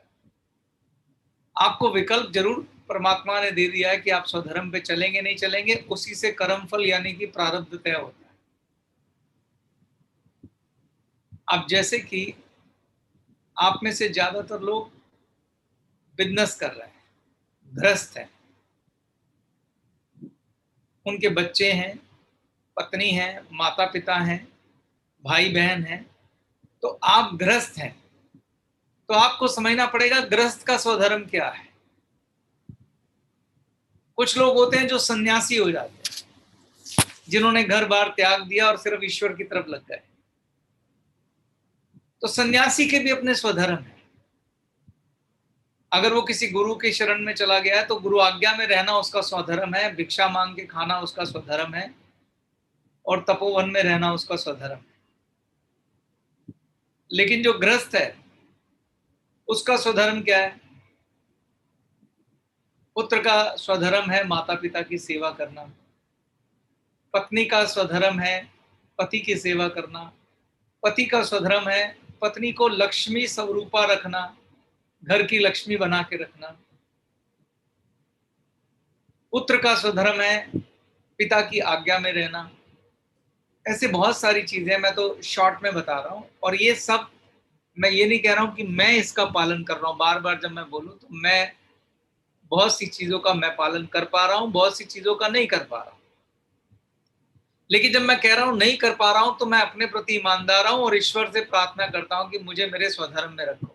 S5: आपको विकल्प जरूर परमात्मा ने दे दिया है कि आप स्वधर्म पे चलेंगे नहीं चलेंगे, उसी से कर्मफल यानी कि प्रारब्ध तय होता है। अब जैसे कि आप में से ज्यादातर लोग बिजनेस कर रहे हैं, गृहस्थ हैं, उनके बच्चे हैं, पत्नी है, माता पिता हैं, भाई बहन हैं, तो आप गृहस्थ हैं, तो आपको समझना पड़ेगा गृहस्थ का स्वधर्म क्या है। कुछ लोग होते हैं जो सन्यासी हो जाते हैं, जिन्होंने घर बार त्याग दिया और सिर्फ ईश्वर की तरफ लग गए। तो सन्यासी के भी अपने स्वधर्म है। अगर वो किसी गुरु के शरण में चला गया है तो गुरु आज्ञा में रहना उसका स्वधर्म है, भिक्षा मांग के खाना उसका स्वधर्म है, और तपोवन में रहना उसका स्वधर्म है। लेकिन जो गृहस्थ है उसका स्वधर्म क्या है? पुत्र का स्वधर्म है माता पिता की सेवा करना, पत्नी का स्वधर्म है पति की सेवा करना, पति का स्वधर्म है पत्नी को लक्ष्मी स्वरूपा रखना, घर की लक्ष्मी बना के रखना, पुत्र का स्वधर्म है पिता की आज्ञा में रहना। ऐसे बहुत सारी चीजें मैं तो शॉर्ट में बता रहा हूं, और ये सब मैं ये नहीं कह रहा हूं कि मैं इसका पालन कर रहा हूं। बार बार जब मैं बोलूं तो मैं बहुत सी चीजों का मैं पालन कर पा रहा हूं, बहुत सी चीजों का नहीं कर पा रहा हूं। लेकिन जब मैं कह रहा हूं नहीं कर पा रहा हूं तो मैं अपने प्रति ईमानदार हूं और ईश्वर से प्रार्थना करता हूं कि मुझे मेरे स्वधर्म में रखो।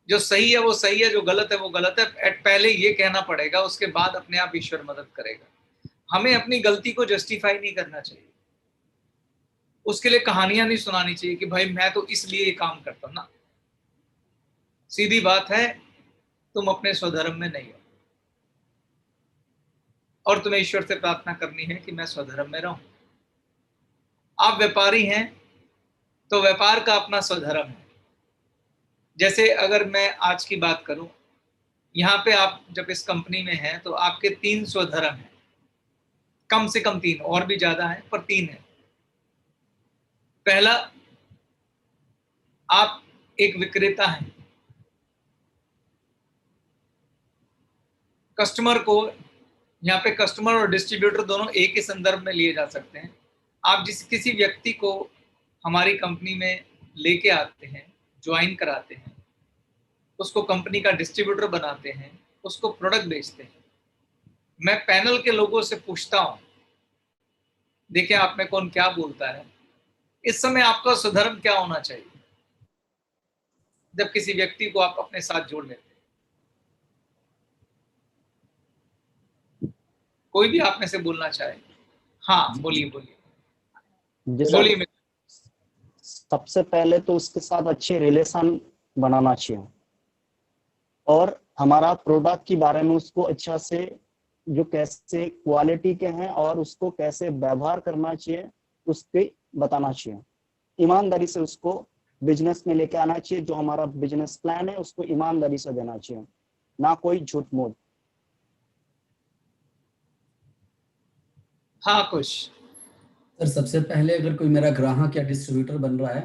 S5: जो सही है वो सही है, जो गलत है वो गलत है। पहले ये कहना पड़ेगा, उसके बाद अपने आप ईश्वर मदद करेगा। हमें अपनी गलती को जस्टिफाई नहीं करना चाहिए, उसके लिए कहानियां नहीं सुनानी चाहिए कि भाई मैं तो इसलिए ये काम करता हूं ना। सीधी बात है, तुम अपने स्वधर्म में नहीं हो और तुम्हें ईश्वर से प्रार्थना करनी है कि मैं स्वधर्म में रहूं। आप व्यापारी हैं तो व्यापार का अपना स्वधर्म है। जैसे अगर मैं आज की बात करूं, यहाँ पे आप जब इस कंपनी में हैं तो आपके 3 स्वधर्म हैं, कम से कम 3, और भी ज्यादा है पर 3 है। पहला, आप एक विक्रेता हैं, कस्टमर को, यहाँ पे कस्टमर और डिस्ट्रीब्यूटर दोनों एक ही संदर्भ में लिए जा सकते हैं। आप किसी व्यक्ति को हमारी कंपनी में लेके आते हैं, ज्वाइन कराते हैं, उसको कंपनी का डिस्ट्रीब्यूटर बनाते हैं, उसको प्रोडक्ट बेचते हैं। मैं पैनल के लोगों से पूछता हूं, देखिए आप में कौन क्या बोलता है, इस समय आपका स्वधर्म क्या होना चाहिए जब किसी व्यक्ति को आप अपने साथ जोड़ लेते हैं? कोई भी आप में से बोलना चाहे? हाँ बोलिए बोलिए।
S3: सबसे पहले तो उसके साथ अच्छे रिलेशन बनाना चाहिए और हमारा प्रोडक्ट के बारे में उसको अच्छा से, जो कैसे क्वालिटी के हैं और उसको कैसे व्यवहार करना चाहिए उसके बताना चाहिए। ईमानदारी से उसको बिजनेस में लेके आना चाहिए। जो हमारा बिजनेस प्लान है उसको ईमानदारी से देना चाहिए, ना कोई झूठ मूठ।
S5: हाँ कुछ
S2: सर, सबसे पहले अगर कोई मेरा ग्राहक या डिस्ट्रीब्यूटर बन रहा है,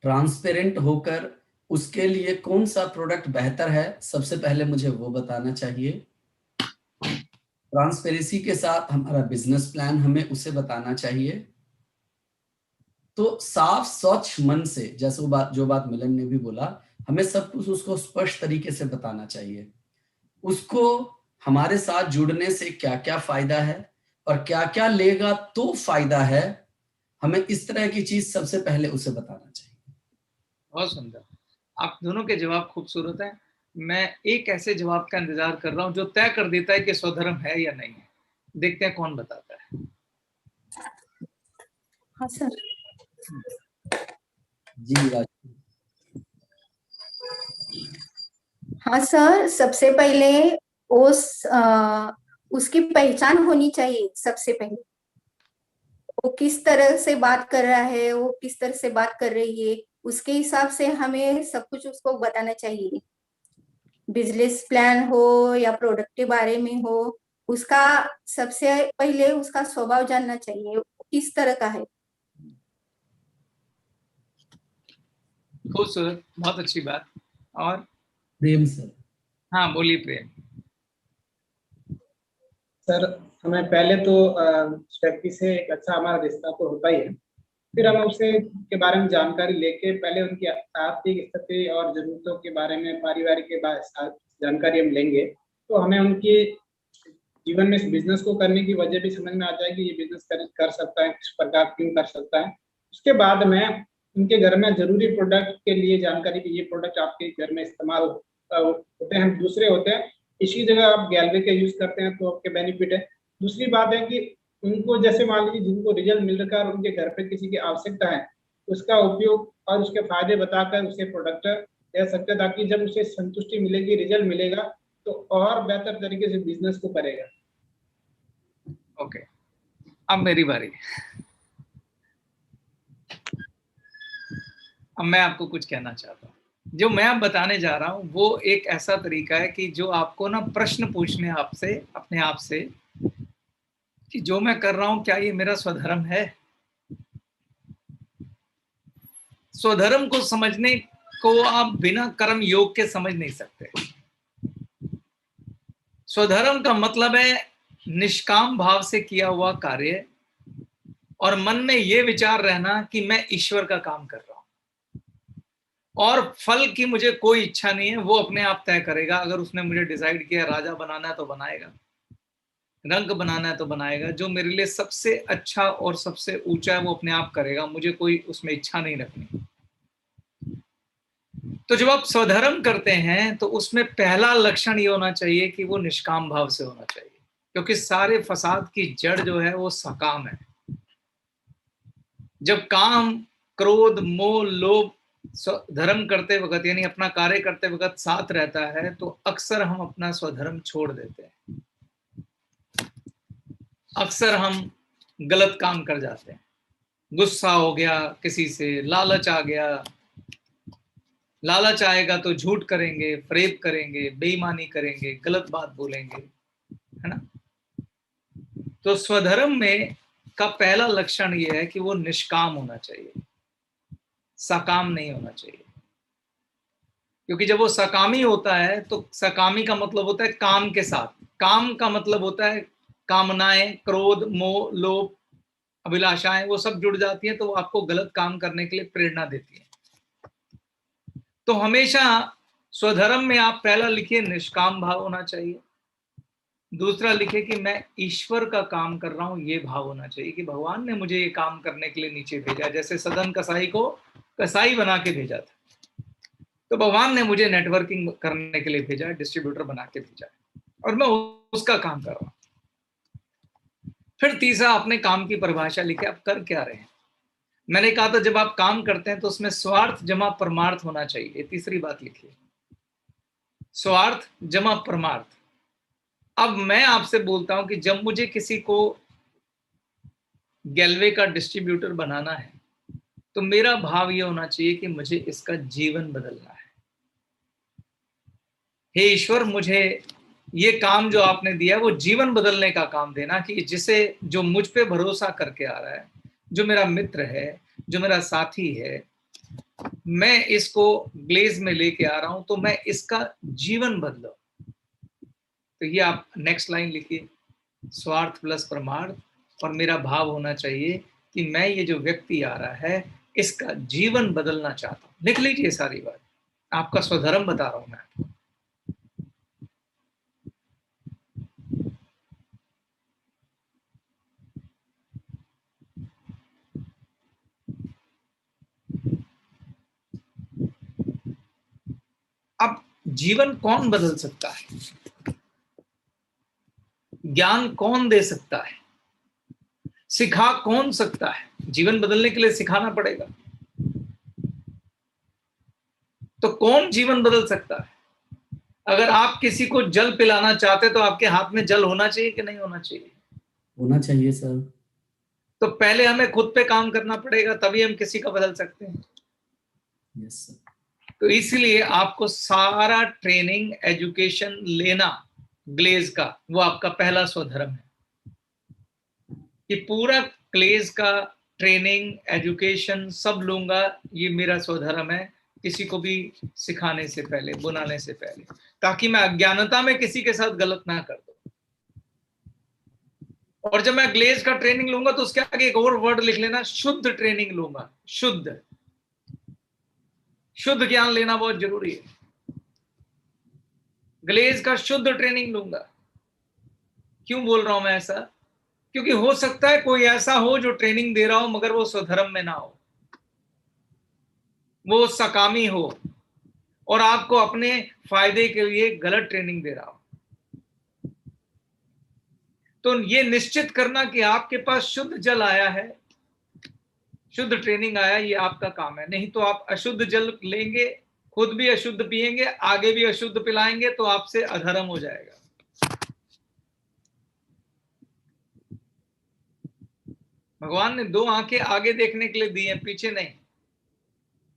S2: ट्रांसपेरेंट होकर उसके लिए कौन सा प्रोडक्ट बेहतर है, सबसे पहले मुझे वो बताना चाहिए। ट्रांसपेरेंसी के साथ हमारा बिजनेस प्लान हमें उसे बताना चाहिए। तो साफ स्वच्छ मन से, जैसे जो बात मिलन ने भी बोला, हमें सब कुछ उसको स्पष्ट तरीके से बताना चाहिए। उसको हमारे साथ जुड़ने से क्या क्या फायदा है और क्या क्या लेगा तो फायदा है, हमें इस तरह की चीज सबसे पहले उसे बताना चाहिए।
S5: बहुत सुंदर, आप दोनों के जवाब खूबसूरत हैं। मैं एक ऐसे जवाब का इंतजार कर रहा हूं जो तय कर देता है कि स्वधर्म है या नहीं है। देखते हैं कौन बताता है।
S7: हाँ सर।
S2: जी
S7: हाँ सर, सबसे पहले उसकी पहचान होनी चाहिए। सबसे पहले वो किस तरह से बात कर रहा है, वो किस तरह से बात कर रही है, उसके हिसाब से हमें सब कुछ उसको बताना चाहिए। बिजनेस प्लान हो या प्रोडक्ट के बारे में हो, उसका सबसे पहले उसका स्वभाव जानना चाहिए, वो किस तरह का है।
S5: खूबसूरत, बहुत अच्छी बात। और
S2: प्रेम सर।
S5: हाँ बोलिए प्रेम।
S4: सर हमें पहले तो उस व्यक्ति से एक अच्छा हमारा रिश्ता तो होता ही है, फिर हम उसे के बारे में जानकारी लेके पहले उनकी आर्थिक स्थिति और जरूरतों के बारे में, पारिवारिक के बारे जानकारी हम लेंगे, तो हमें उनके जीवन में इस बिजनेस को करने की वजह भी समझ में आ जाएगी, ये बिजनेस कर सकता है, किस प्रकार क्यों कर सकता है। उसके बाद में उनके घर में जरूरी प्रोडक्ट के लिए जानकारी कि ये प्रोडक्ट आपके घर में इस्तेमाल होते हैं, दूसरे होते हैं, इसी जगह आप गैलरी का यूज करते हैं तो आपके बेनिफिट है। दूसरी बात है कि उनको जैसे मान लीजिए जिनको रिजल्ट मिल रहा है और उनके घर पे किसी की आवश्यकता है, उसका उपयोग और उसके फायदे बताकर उसे प्रोडक्ट दे सकते हैं, ताकि जब उसे संतुष्टि मिलेगी, रिजल्ट मिलेगा, तो और बेहतर तरीके से बिजनेस को करेगा।
S5: ओके, अब मेरी बारी। अब मैं आपको कुछ कहना चाहता हूँ। जो मैं अब बताने जा रहा हूँ वो एक ऐसा तरीका है कि जो आपको ना प्रश्न पूछने आपसे, अपने आप से, कि जो मैं कर रहा हूँ क्या ये मेरा स्वधर्म है। स्वधर्म को समझने को आप बिना कर्म योग के समझ नहीं सकते। स्वधर्म का मतलब है निष्काम भाव से किया हुआ कार्य और मन में ये विचार रहना कि मैं ईश्वर का काम कर रहा हूं और फल की मुझे कोई इच्छा नहीं है, वो अपने आप तय करेगा। अगर उसने मुझे डिसाइड किया राजा बनाना है तो बनाएगा, रंग बनाना है तो बनाएगा, जो मेरे लिए सबसे अच्छा और सबसे ऊंचा है वो अपने आप करेगा, मुझे कोई उसमें इच्छा नहीं रखनी। तो जब आप स्वधर्म करते हैं तो उसमें पहला लक्षण ये होना चाहिए कि वो निष्काम भाव से होना चाहिए, क्योंकि सारे फसाद की जड़ जो है वो सकाम है। जब काम, क्रोध, मोह, लोभ धर्म करते वक्त यानी अपना कार्य करते वक्त साथ रहता है तो अक्सर हम अपना स्वधर्म छोड़ देते हैं, अक्सर हम गलत काम कर जाते हैं। गुस्सा हो गया किसी से, लालच आ गया, लालच आएगा तो झूठ करेंगे, फरेब करेंगे, बेईमानी करेंगे, गलत बात बोलेंगे, है ना। तो स्वधर्म में का पहला लक्षण यह है कि वो निष्काम होना चाहिए, सकाम नहीं होना चाहिए। क्योंकि जब वो सकामी होता है तो सकामी का मतलब होता है काम के साथ, काम का मतलब होता है कामनाएं, क्रोध, मोह, लोभ, अभिलाषाएं, वो सब जुड़ जाती हैं तो वो आपको गलत काम करने के लिए प्रेरणा देती है। तो हमेशा स्वधर्म में आप पहला लिखिए निष्काम भाव होना चाहिए, दूसरा लिखे कि मैं ईश्वर का काम कर रहा हूं, ये भाव होना चाहिए कि भगवान ने मुझे ये काम करने के लिए नीचे भेजा। जैसे सदन कसाई को कसाई बना के भेजा था, तो भगवान ने मुझे नेटवर्किंग करने के लिए भेजा, डिस्ट्रीब्यूटर बना के भेजा और मैं उसका काम कर रहा हूं। फिर तीसरा अपने काम की परिभाषा लिखे, आप कर क्या रहे हैं। मैंने कहा था जब आप काम करते हैं तो उसमें स्वार्थ जमा परमार्थ होना चाहिए, तीसरी बात लिखिए, स्वार्थ जमा परमार्थ। अब मैं आपसे बोलता हूं कि जब मुझे किसी को गैलवे का डिस्ट्रीब्यूटर बनाना है तो मेरा भाव ये होना चाहिए कि मुझे इसका जीवन बदलना है। हे ईश्वर, मुझे ये काम जो आपने दिया है वो जीवन बदलने का काम देना, कि जिसे जो मुझ पे भरोसा करके आ रहा है, जो मेरा मित्र है, जो मेरा साथी है, मैं इसको ग्लेज में लेके आ रहा हूं तो मैं इसका जीवन बदलो। तो ये आप नेक्स्ट लाइन लिखिए, स्वार्थ प्लस परमार्थ, और मेरा भाव होना चाहिए कि मैं ये जो व्यक्ति आ रहा है इसका जीवन बदलना चाहता हूं। लिख लीजिए सारी बात, आपका स्वधर्म बता रहा हूं मैं आपको। अब जीवन कौन बदल सकता है, ज्ञान कौन दे सकता है, सिखा कौन सकता है। जीवन बदलने के लिए सिखाना पड़ेगा। तो कौन जीवन बदल सकता है। अगर आप किसी को जल पिलाना चाहते तो आपके हाथ में जल होना चाहिए कि नहीं होना चाहिए?
S2: होना चाहिए सर।
S5: तो पहले हमें खुद पे काम करना पड़ेगा, तभी हम किसी का बदल सकते हैं।
S2: Yes sir.
S5: तो इसलिए आपको सारा ट्रेनिंग एजुकेशन लेना ग्लेज का, वो आपका पहला स्वधर्म है कि पूरा ग्लेज का ट्रेनिंग एजुकेशन सब लूंगा, ये मेरा स्वधर्म है। किसी को भी सिखाने से पहले, बुलाने से पहले, ताकि मैं अज्ञानता में किसी के साथ गलत ना कर दूं। और जब मैं ग्लेज का ट्रेनिंग लूंगा तो उसके आगे एक और वर्ड लिख लेना, शुद्ध ट्रेनिंग लूंगा। शुद्ध ज्ञान लेना बहुत जरूरी है। ग्लेज का शुद्ध ट्रेनिंग लूंगा। क्यों बोल रहा हूं मैं ऐसा? क्योंकि हो सकता है कोई ऐसा हो जो ट्रेनिंग दे रहा हो मगर वो स्वधर्म में ना हो, वो सकामी हो और आपको अपने फायदे के लिए गलत ट्रेनिंग दे रहा हो। तो ये निश्चित करना कि आपके पास शुद्ध जल आया है, शुद्ध ट्रेनिंग आया, ये आपका काम है। नहीं तो आप अशुद्ध जल लेंगे, खुद भी अशुद्ध पिएंगे, आगे भी अशुद्ध पिलाएंगे, तो आपसे अधर्म हो जाएगा। भगवान ने 2 आंखें आगे देखने के लिए दी हैं, पीछे नहीं।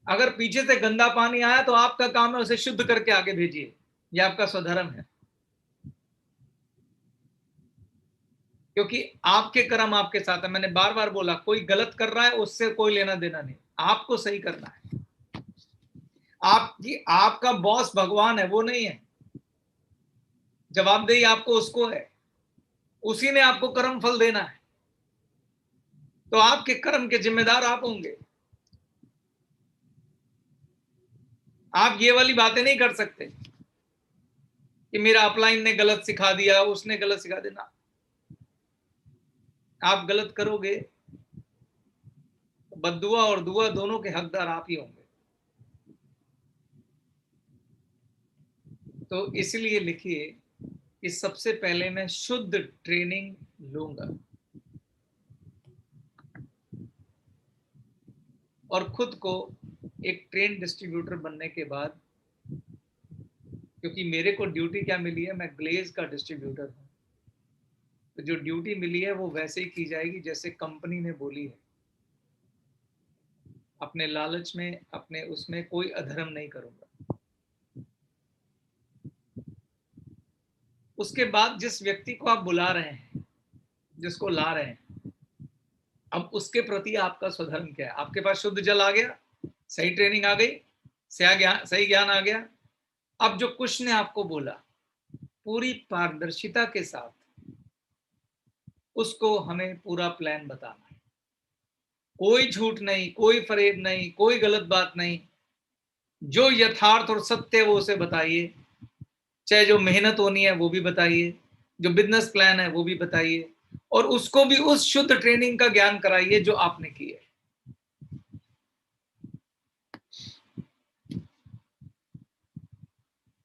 S5: अगर पीछे से गंदा पानी आया तो आपका काम है उसे शुद्ध करके आगे भेजिए, ये आपका स्वधर्म है। क्योंकि आपके कर्म आपके साथ है। मैंने बार बार बोला, कोई गलत कर रहा है उससे कोई लेना देना नहीं, आपको सही करना है। आपका बॉस भगवान है, वो नहीं है। जवाबदेही आपको उसको है, उसी ने आपको कर्म फल देना है। तो आपके कर्म के जिम्मेदार आप होंगे। आप ये वाली बातें नहीं कर सकते कि मेरा अपलाइन ने गलत सिखा दिया, उसने गलत सिखा देना। आप गलत करोगे बद्दुआ और दुआ दोनों के हकदार आप ही होंगे। तो इसलिए लिखिए कि सबसे पहले मैं शुद्ध ट्रेनिंग लूंगा और खुद को एक ट्रेन डिस्ट्रीब्यूटर बनने के बाद, क्योंकि मेरे को ड्यूटी क्या मिली है, मैं ग्लेज का डिस्ट्रीब्यूटर हूं, तो जो ड्यूटी मिली है वो वैसे ही की जाएगी जैसे कंपनी ने बोली है। अपने लालच में, अपने उसमें कोई अधर्म नहीं करूंगा। उसके बाद जिस व्यक्ति को आप बुला रहे हैं, जिसको ला रहे हैं, अब उसके प्रति आपका स्वधर्म क्या है? आपके पास शुद्ध जल आ गया, सही ट्रेनिंग आ गई, सही ज्ञान आ गया। अब जो कुछ ने आपको बोला, पूरी पारदर्शिता के साथ उसको हमें पूरा प्लान बताना है। कोई झूठ नहीं, कोई फरेब नहीं, कोई गलत बात नहीं। जो यथार्थ और सत्य है वो उसे बताइए। चाहे जो मेहनत होनी है वो भी बताइए, जो बिजनेस प्लान है वो भी बताइए, और उसको भी उस शुद्ध ट्रेनिंग का ज्ञान कराइए जो आपने की है।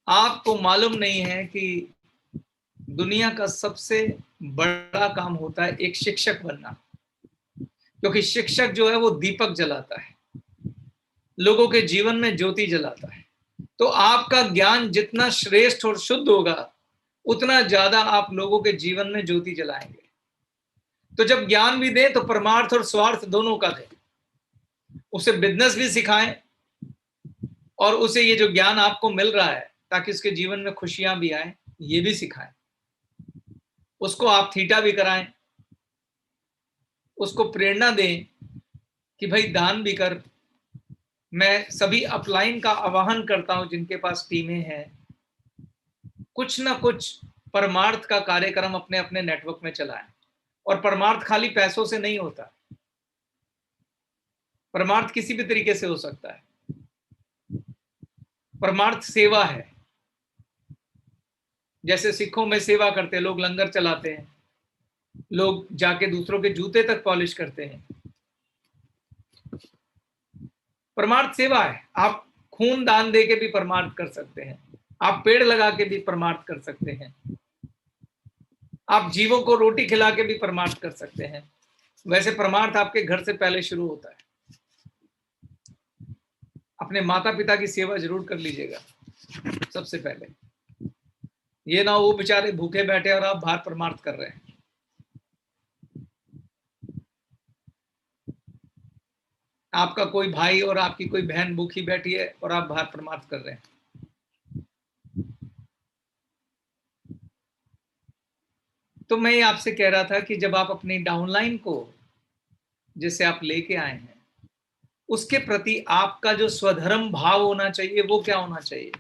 S5: आपको मालूम नहीं है कि दुनिया का सबसे बड़ा काम होता है एक शिक्षक बनना, क्योंकि शिक्षक जो है वो दीपक जलाता है, लोगों के जीवन में ज्योति जलाता है। तो आपका ज्ञान जितना श्रेष्ठ और शुद्ध होगा, उतना ज्यादा आप लोगों के जीवन में ज्योति जलाएंगे। तो जब ज्ञान भी दें तो परमार्थ और स्वार्थ दोनों का दें। उसे बिजनेस भी सिखाएं और उसे ये जो ज्ञान आपको मिल रहा है ताकि उसके जीवन में खुशियां भी आए, ये भी सिखाएं। उसको आप थीटा भी कराएं, उसको प्रेरणा दें कि भाई दान भी कर। मैं सभी अपलाइन का आह्वान करता हूं जिनके पास टीमें हैं, कुछ ना कुछ परमार्थ का कार्यक्रम अपने अपने नेटवर्क में चलाएं। और परमार्थ खाली पैसों से नहीं होता, परमार्थ किसी भी तरीके से हो सकता है। परमार्थ सेवा है। जैसे सिखों में सेवा करते, लोग लंगर चलाते हैं, लोग जाके दूसरों के जूते तक पॉलिश करते हैं। परमार्थ सेवा है। आप खून दान दे के भी परमार्थ कर सकते हैं, आप पेड़ लगा के भी परमार्थ कर सकते हैं, आप जीवों को रोटी खिला के भी परमार्थ कर सकते हैं। वैसे परमार्थ आपके घर से पहले शुरू होता है। अपने माता पिता की सेवा जरूर कर लीजिएगा सबसे पहले। ये ना वो बेचारे भूखे बैठे और आप बाहर परमार्थ कर रहे हैं। आपका कोई भाई और आपकी कोई बहन भूखी बैठी है और आप बाहर परमार्थ कर रहे हैं। तो मैं आपसे कह रहा था कि जब आप अपनी डाउनलाइन को, जिसे आप लेके आए हैं, उसके प्रति आपका जो स्वधर्म भाव होना चाहिए वो क्या होना चाहिए?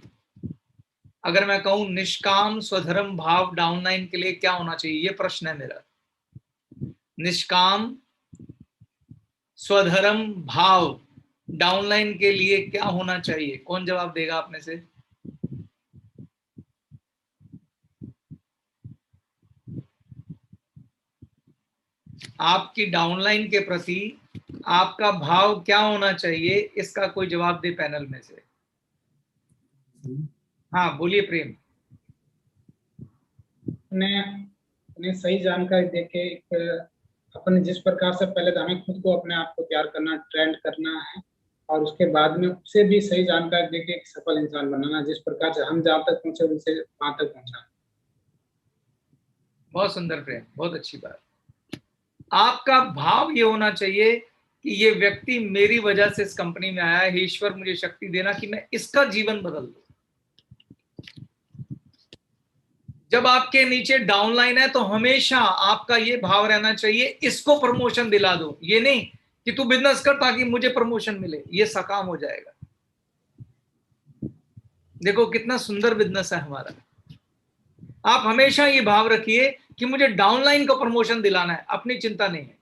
S5: अगर मैं कहूं निष्काम स्वधर्म भाव डाउनलाइन के लिए क्या होना चाहिए, ये प्रश्न है मेरा। निष्काम स्वधर्म भाव डाउनलाइन के लिए क्या होना चाहिए? कौन जवाब देगा आप में से? आपकी डाउनलाइन के प्रति आपका भाव क्या होना चाहिए, इसका कोई जवाब दे पैनल में से। हाँ बोलिए प्रेम।
S4: उन्हें सही जानकारी देके एक अपने जिस प्रकार से पहले तो हमें खुद को अपने आप को तैयार करना, ट्रेंड करना है, और उसके बाद में उससे भी सही जानकारी देके एक सफल इंसान बनाना, जिस प्रकार से हम जहाँ तक पहुंचे उनसे वहां तक पहुंचाना।
S5: बहुत सुंदर प्रेम, बहुत अच्छी बात। आपका भाव ये होना चाहिए कि ये व्यक्ति मेरी वजह से इस कंपनी में आया है, ईश्वर मुझे शक्ति देना कि मैं इसका जीवन बदल दूं। जब आपके नीचे डाउनलाइन है तो हमेशा आपका ये भाव रहना चाहिए, इसको प्रमोशन दिला दो। ये नहीं कि तू बिजनेस कर ताकि मुझे प्रमोशन मिले, ये सकाम हो जाएगा। देखो कितना सुंदर बिजनेस है हमारा। आप हमेशा ये भाव रखिए कि मुझे डाउनलाइन को प्रमोशन दिलाना है, अपनी चिंता नहीं है।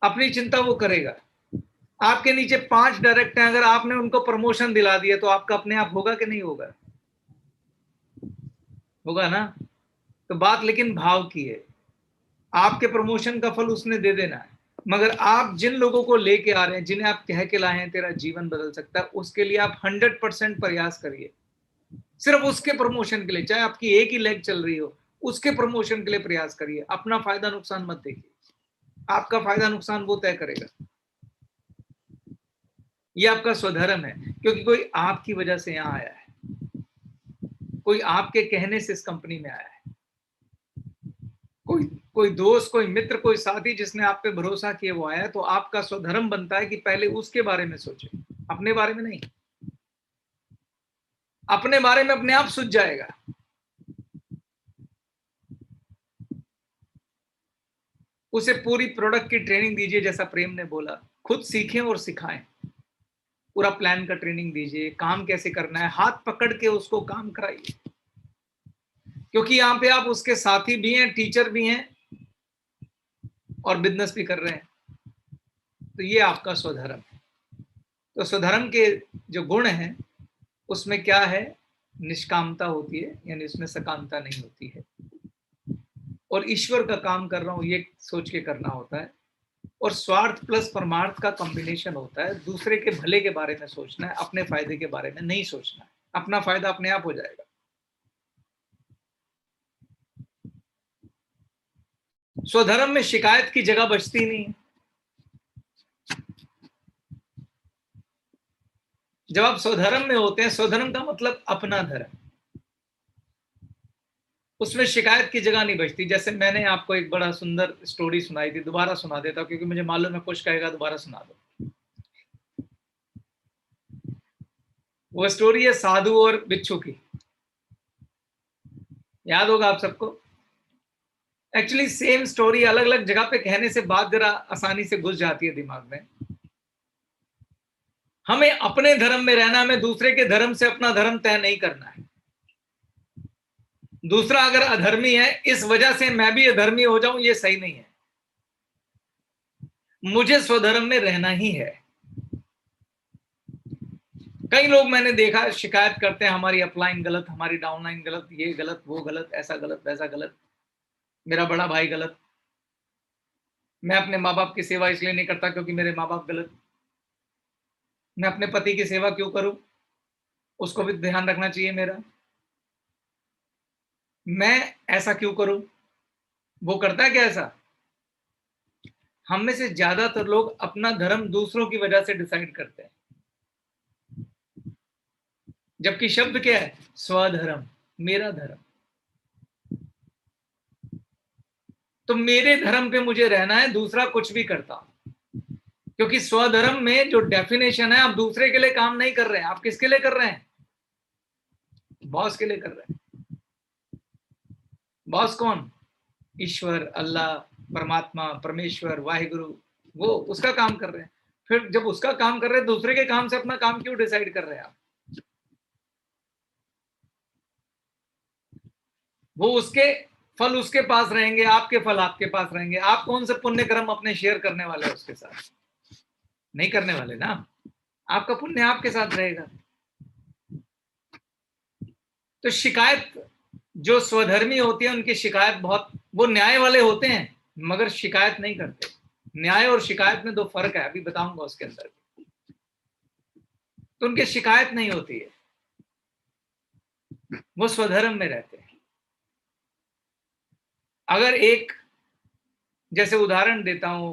S5: अपनी चिंता वो करेगा। आपके नीचे 5 डायरेक्टर हैं, अगर आपने उनको प्रमोशन दिला दिया तो आपका अपने आप होगा कि नहीं होगा? होगा ना। तो बात लेकिन भाव की है। आपके प्रमोशन का फल उसने दे देना है, मगर आप जिन लोगों को लेके आ रहे हैं, जिन्हें आप कह के लाए हैं तेरा जीवन बदल सकता है, उसके लिए आप 100% प्रयास करिए। सिर्फ उसके प्रमोशन के लिए, चाहे आपकी एक ही लेग चल रही हो, उसके प्रमोशन के लिए प्रयास करिए। अपना फायदा नुकसान मत देखिए, आपका फायदा नुकसान वो तय करेगा। ये आपका स्वधर्म है, क्योंकि कोई आपकी वजह से यहां आया है, कोई आपके कहने से इस कंपनी में आया है, कोई दोस्त, कोई मित्र, कोई साथी जिसने आप पे भरोसा किया वो आया है। तो आपका स्वधर्म बनता है कि पहले उसके बारे में सोचें, अपने बारे में नहीं। अपने बारे में अपने आप सूझ जाएगा। उसे पूरी प्रोडक्ट की ट्रेनिंग दीजिए, जैसा प्रेम ने बोला, खुद सीखें और सिखाएं। पूरा प्लान का ट्रेनिंग दीजिए, काम कैसे करना है, हाथ पकड़ के उसको काम कराइए, क्योंकि यहाँ पे आप उसके साथी भी हैं, टीचर भी हैं और बिजनेस भी कर रहे हैं। तो ये आपका स्वधर्म है। तो स्वधर्म के जो गुण हैं उसमें क्या है? निष्कामता होती है, यानी उसमें सकामता नहीं होती है, और ईश्वर का काम कर रहा हूं ये सोच के करना होता है, और स्वार्थ प्लस परमार्थ का कॉम्बिनेशन होता है। दूसरे के भले के बारे में सोचना है, अपने फायदे के बारे में नहीं सोचना है। अपना फायदा अपने आप हो जाएगा। स्वधर्म में शिकायत की जगह बचती नहीं है। जब आप स्वधर्म में होते हैं, स्वधर्म का मतलब अपना धर्म, उसमें शिकायत की जगह नहीं बचती। जैसे मैंने आपको एक बड़ा सुंदर स्टोरी सुनाई थी, दोबारा सुना देता हूं क्योंकि मुझे मालूम है कुछ कहेगा दोबारा सुना दो। वो स्टोरी है साधु और बिच्छू की, याद होगा आप सबको। एक्चुअली सेम स्टोरी अलग अलग जगह पे कहने से बात जरा आसानी से घुस जाती है दिमाग में। हमें अपने धर्म में रहना, हमें दूसरे के धर्म से अपना धर्म तय नहीं करना है। दूसरा अगर अधर्मी है, इस वजह से मैं भी अधर्मी हो जाऊं, ये सही नहीं है। मुझे स्वधर्म में रहना ही है। कई लोग मैंने देखा शिकायत करते हैं, हमारी अपलाइन गलत, हमारी डाउनलाइन गलत, ये गलत, वो गलत, ऐसा गलत, वैसा गलत, मेरा बड़ा भाई गलत, मैं अपने माँ बाप की सेवा इसलिए नहीं करता क्योंकि मेरे माँ बाप गलत, मैं अपने पति की सेवा क्यों करूं, उसको भी ध्यान रखना चाहिए मेरा, मैं ऐसा क्यों करूं, वो करता है क्या ऐसा? हम में से ज्यादातर लोग अपना धर्म दूसरों की वजह से डिसाइड करते हैं, जबकि शब्द क्या है? स्वधर्म, मेरा धर्म। तो मेरे धर्म पे मुझे रहना है, दूसरा कुछ भी करता हूं, क्योंकि स्वधर्म में जो डेफिनेशन है, आप दूसरे के लिए काम नहीं कर रहे हैं, आप किसके लिए कर रहे हैं? बॉस के लिए कर रहे हैं। बॉस कौन? ईश्वर, अल्लाह, परमात्मा, परमेश्वर, वाहिगुरु, वो उसका काम कर रहे हैं। फिर जब उसका काम कर रहे हैं, दूसरे के काम से अपना काम क्यों डिसाइड कर रहे हैं आप? वो उसके फल उसके पास रहेंगे, आपके फल आपके पास रहेंगे। आप कौन से पुण्य कर्म अपने शेयर करने वाले हैं उसके साथ? नहीं करने वाले ना। आपका पुण्य आपके साथ रहेगा। तो शिकायत, जो स्वधर्मी होती है उनकी शिकायत बहुत, वो न्याय वाले होते हैं मगर शिकायत नहीं करते। न्याय और शिकायत में 2 फर्क है, अभी बताऊंगा उसके अंदर। तो उनकी शिकायत नहीं होती है, वो स्वधर्म में रहते हैं। अगर एक, जैसे उदाहरण देता हूं,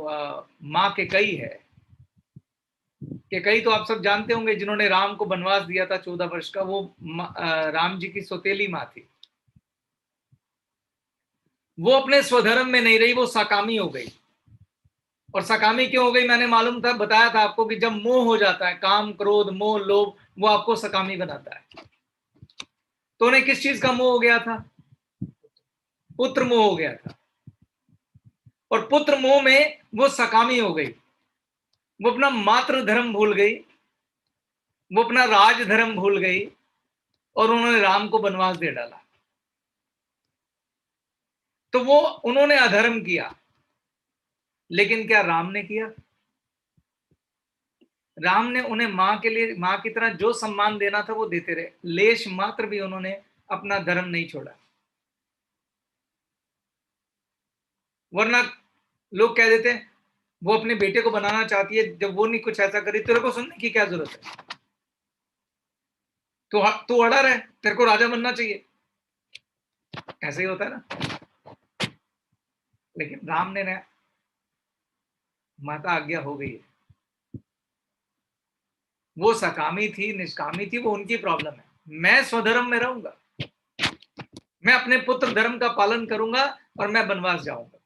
S5: माँ केकई है। केकई तो आप सब जानते होंगे, जिन्होंने राम को वनवास दिया था 14 वर्ष का, वो राम जी की सौतेली माँ थी। वो अपने स्वधर्म में नहीं रही, वो सकामी हो गई। और सकामी क्यों हो गई? मैंने मालूम था, बताया था आपको कि जब मोह हो जाता है, काम क्रोध मोह लोभ, वो आपको सकामी बनाता है। तो उन्हें किस चीज का मोह हो गया था? पुत्र मोह हो गया था। और पुत्र मोह में वो सकामी हो गई। वो अपना मातृ धर्म भूल गई, वो अपना राज धर्म भूल गई, और उन्होंने राम को वनवास दे डाला। तो वो, उन्होंने अधर्म किया। लेकिन क्या राम ने किया? राम ने उन्हें मां के लिए, मां की तरह जो सम्मान देना था वो देते रहे। लेश मात्र भी उन्होंने अपना धर्म नहीं छोड़ा। वरना लोग कह देते हैं वो अपने बेटे को बनाना चाहती है, जब वो नहीं कुछ ऐसा करी, तेरे को सुनने की क्या जरूरत है? तू अड़ा रहे, तेरे को राजा बनना चाहिए। ऐसे ही होता है ना। लेकिन राम ने ना, माता आज्ञा हो गई है। वो सकामी थी निष्कामी थी, वो उनकी प्रॉब्लम है। मैं स्वधर्म में रहूंगा, मैं अपने पुत्र धर्म का पालन करूंगा और मैं वनवास जाऊंगा।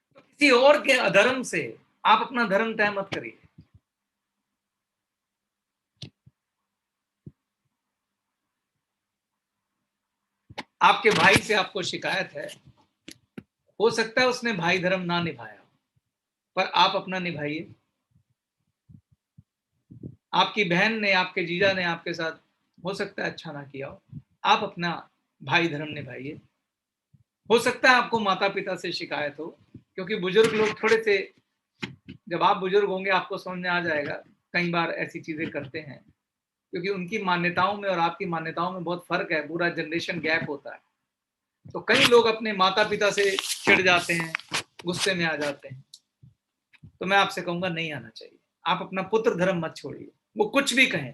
S5: तो किसी और के अधर्म से आप अपना धर्म तय मत करिए। आपके भाई से आपको शिकायत है, हो सकता है उसने भाई धर्म ना निभाया, पर आप अपना निभाइए। आपकी बहन ने, आपके जीजा ने आपके साथ हो सकता है अच्छा ना किया हो, आप अपना भाई धर्म निभाइए। हो सकता है आपको माता पिता से शिकायत हो, क्योंकि बुजुर्ग लोग थोड़े से, जब आप बुजुर्ग होंगे आपको समझ में आ जाएगा, कई बार ऐसी चीजें करते हैं, क्योंकि उनकी मान्यताओं में और आपकी मान्यताओं में बहुत फर्क है, पूरा जनरेशन गैप होता है। तो कई लोग अपने माता पिता से चिढ़ जाते हैं, गुस्से में आ जाते हैं। तो मैं आपसे कहूंगा नहीं आना चाहिए। आप अपना पुत्र धर्म मत छोड़िए। वो कुछ भी कहें,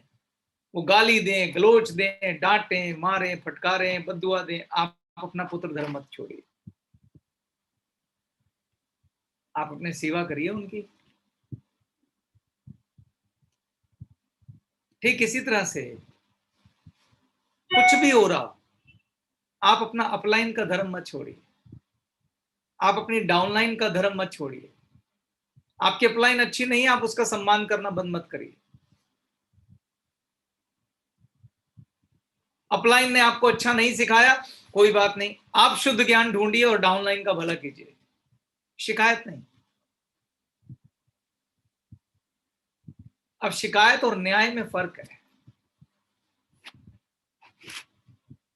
S5: वो गाली दें, गलोच दें, डांटें, मारें, फटकारें, बद्दुआ दें, आप अपना पुत्र धर्म मत छोड़िए। आप अपने सेवा करिए उनकी। ठीक इसी तरह से कुछ भी हो रहा, आप अपना अपलाइन का धर्म मत छोड़िए, आप अपनी डाउनलाइन का धर्म मत छोड़िए। आपकी अपलाइन अच्छी नहीं है, आप उसका सम्मान करना बंद मत करिए। अपलाइन ने आपको अच्छा नहीं सिखाया, कोई बात नहीं, आप शुद्ध ज्ञान ढूंढिए और डाउनलाइन का भला कीजिए। शिकायत नहीं। अब शिकायत और न्याय में फर्क है,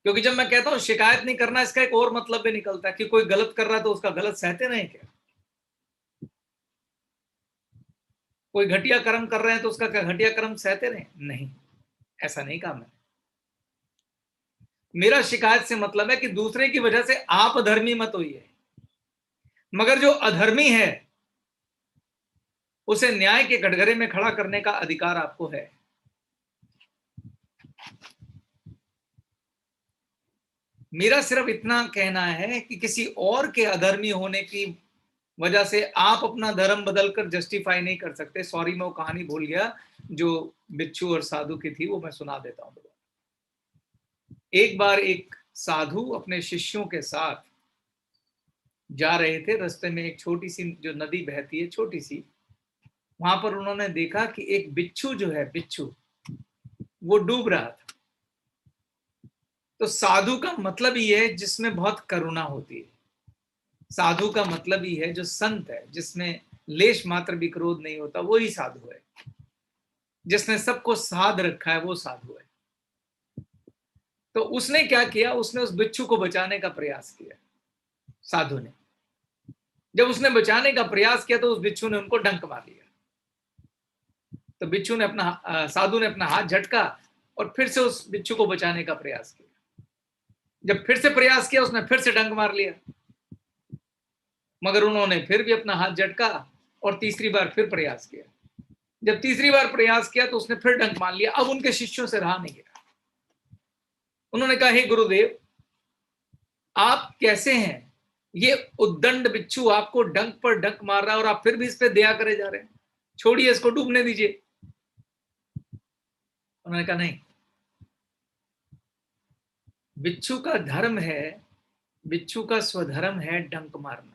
S5: क्योंकि जब मैं कहता हूं शिकायत नहीं करना, इसका एक और मतलब भी निकलता है कि कोई गलत कर रहा है तो उसका गलत सहते नहीं क्या? कोई घटिया कर्म कर रहे हैं तो उसका क्या घटिया कर्म सहते रहे? नहीं, ऐसा नहीं कहा मैंने। मेरा शिकायत से मतलब है कि दूसरे की वजह से आप अधर्मी मत होइए, मगर जो अधर्मी है उसे न्याय के कटघरे में खड़ा करने का अधिकार आपको है। मेरा सिर्फ इतना कहना है कि किसी और के अधर्मी होने की वजह से आप अपना धर्म बदलकर जस्टिफाई नहीं कर सकते। सॉरी, मैं वो कहानी भूल गया जो बिच्छू और साधु की थी, वो मैं सुना देता हूं। एक बार एक साधु अपने शिष्यों के साथ जा रहे थे। रास्ते में एक छोटी सी जो नदी बहती है, छोटी सी, वहां पर उन्होंने देखा कि एक बिच्छू जो है, बिच्छू वो डूब रहा था। तो साधु का मतलब ही है जिसमें बहुत करुणा होती है। साधु का मतलब ही है जो संत है, जिसमें लेश मात्र भी क्रोध नहीं होता, वो ही साधु है। जिसने सबको साध रखा है वो साधु है। तो उसने क्या किया, उसने उस बिच्छू को बचाने का प्रयास किया। साधु ने जब उसने बचाने का प्रयास किया तो उस बिच्छू ने उनको डंक मार लिया। तो बिच्छू ने साधु ने अपना हाथ झटका और फिर से उस बिच्छू को बचाने का प्रयास किया। जब फिर से प्रयास किया उसने फिर से डंक मार लिया, मगर उन्होंने फिर भी अपना हाथ झटका और तीसरी बार फिर प्रयास किया। जब तीसरी बार प्रयास किया तो उसने फिर डंक मार लिया। अब उनके शिष्यों से रहा नहीं गया। उन्होंने कहा, हे गुरुदेव, आप कैसे हैं? ये उद्दंड बिच्छू आपको डंक पर डंक मार रहा है और आप फिर भी इस पे दया करे जा रहे हैं। छोड़िए, इसको डूबने दीजिए। उन्होंने कहा, नहीं, बिच्छू का धर्म है, बिच्छू का स्वधर्म है डंक मारना,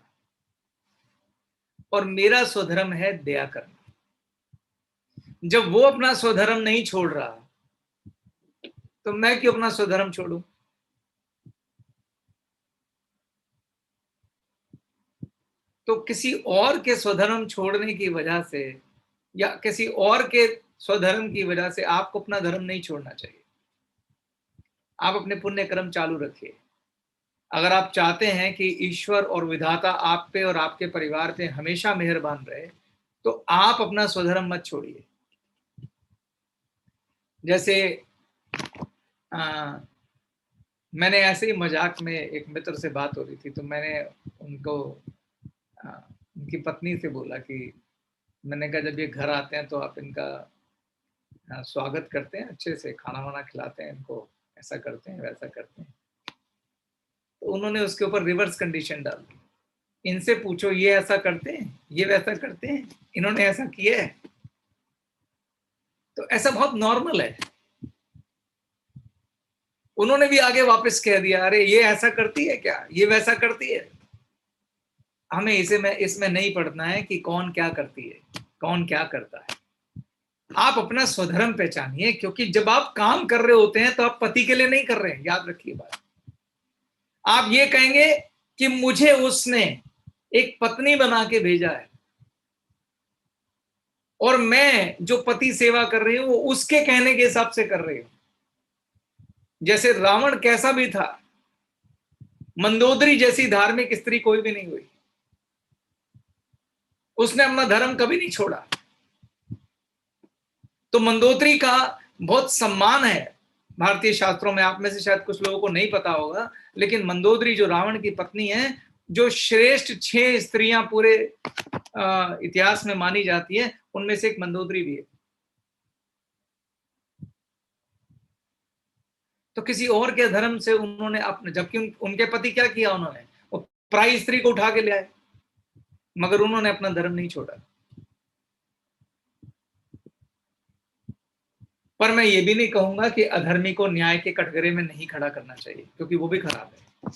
S5: और मेरा स्वधर्म है दया करना। जब वो अपना स्वधर्म नहीं छोड़ रहा तो मैं क्यों अपना स्वधर्म छोड़ूं? तो किसी और के स्वधर्म छोड़ने की वजह से या किसी और के स्वधर्म की वजह से आपको अपना धर्म नहीं छोड़ना चाहिए। आप अपने पुण्य कर्म चालू रखिए। अगर आप चाहते हैं कि ईश्वर और विधाता आप पे और आपके परिवार पे हमेशा मेहरबान रहे, तो आप अपना स्वधर्म मत छोड़िए। जैसे मैंने ऐसे ही मजाक में, एक मित्र से बात हो रही थी तो मैंने उनको उनकी पत्नी से बोला कि, मैंने कहा, जब ये घर आते हैं तो आप इनका स्वागत करते हैं, अच्छे से खाना वाना खिलाते हैं इनको, ऐसा करते हैं वैसा करते हैं। तो उन्होंने उसके ऊपर रिवर्स कंडीशन डाल दी, इनसे पूछो ये ऐसा करते हैं, ये वैसा करते हैं, इन्होंने ऐसा किया है। तो ऐसा बहुत नॉर्मल है। उन्होंने भी आगे वापस कह दिया, अरे ये ऐसा करती है क्या, ये वैसा करती है। हमें इसमें नहीं पढ़ना है कि कौन क्या करती है, कौन क्या करता है। आप अपना स्वधर्म पहचानिए, क्योंकि जब आप काम कर रहे होते हैं तो आप पति के लिए नहीं कर रहे हैं, याद रखिए बात। आप ये कहेंगे कि मुझे उसने एक पत्नी बना के भेजा है और मैं जो पति सेवा कर रही हूं वो उसके कहने के हिसाब से कर रही हूं। जैसे रावण कैसा भी था, मंदोदरी जैसी धार्मिक स्त्री कोई भी नहीं हुई। उसने अपना धर्म कभी नहीं छोड़ा। तो मंदोदरी का बहुत सम्मान है भारतीय शास्त्रों में। आप में से शायद कुछ लोगों को नहीं पता होगा, लेकिन मंदोदरी जो रावण की पत्नी है, जो श्रेष्ठ 6 स्त्रियां पूरे इतिहास में मानी जाती है, उनमें से एक मंदोदरी भी है। तो किसी और के धर्म से उन्होंने अपने, जबकि उनके पति क्या किया, उन्होंने वो पराई स्त्री को उठा के ले आए, मगर उन्होंने अपना धर्म नहीं छोड़ा। पर मैं ये भी नहीं कहूंगा कि अधर्मी को न्याय के कटघरे में नहीं खड़ा करना चाहिए, क्योंकि वो भी खराब है।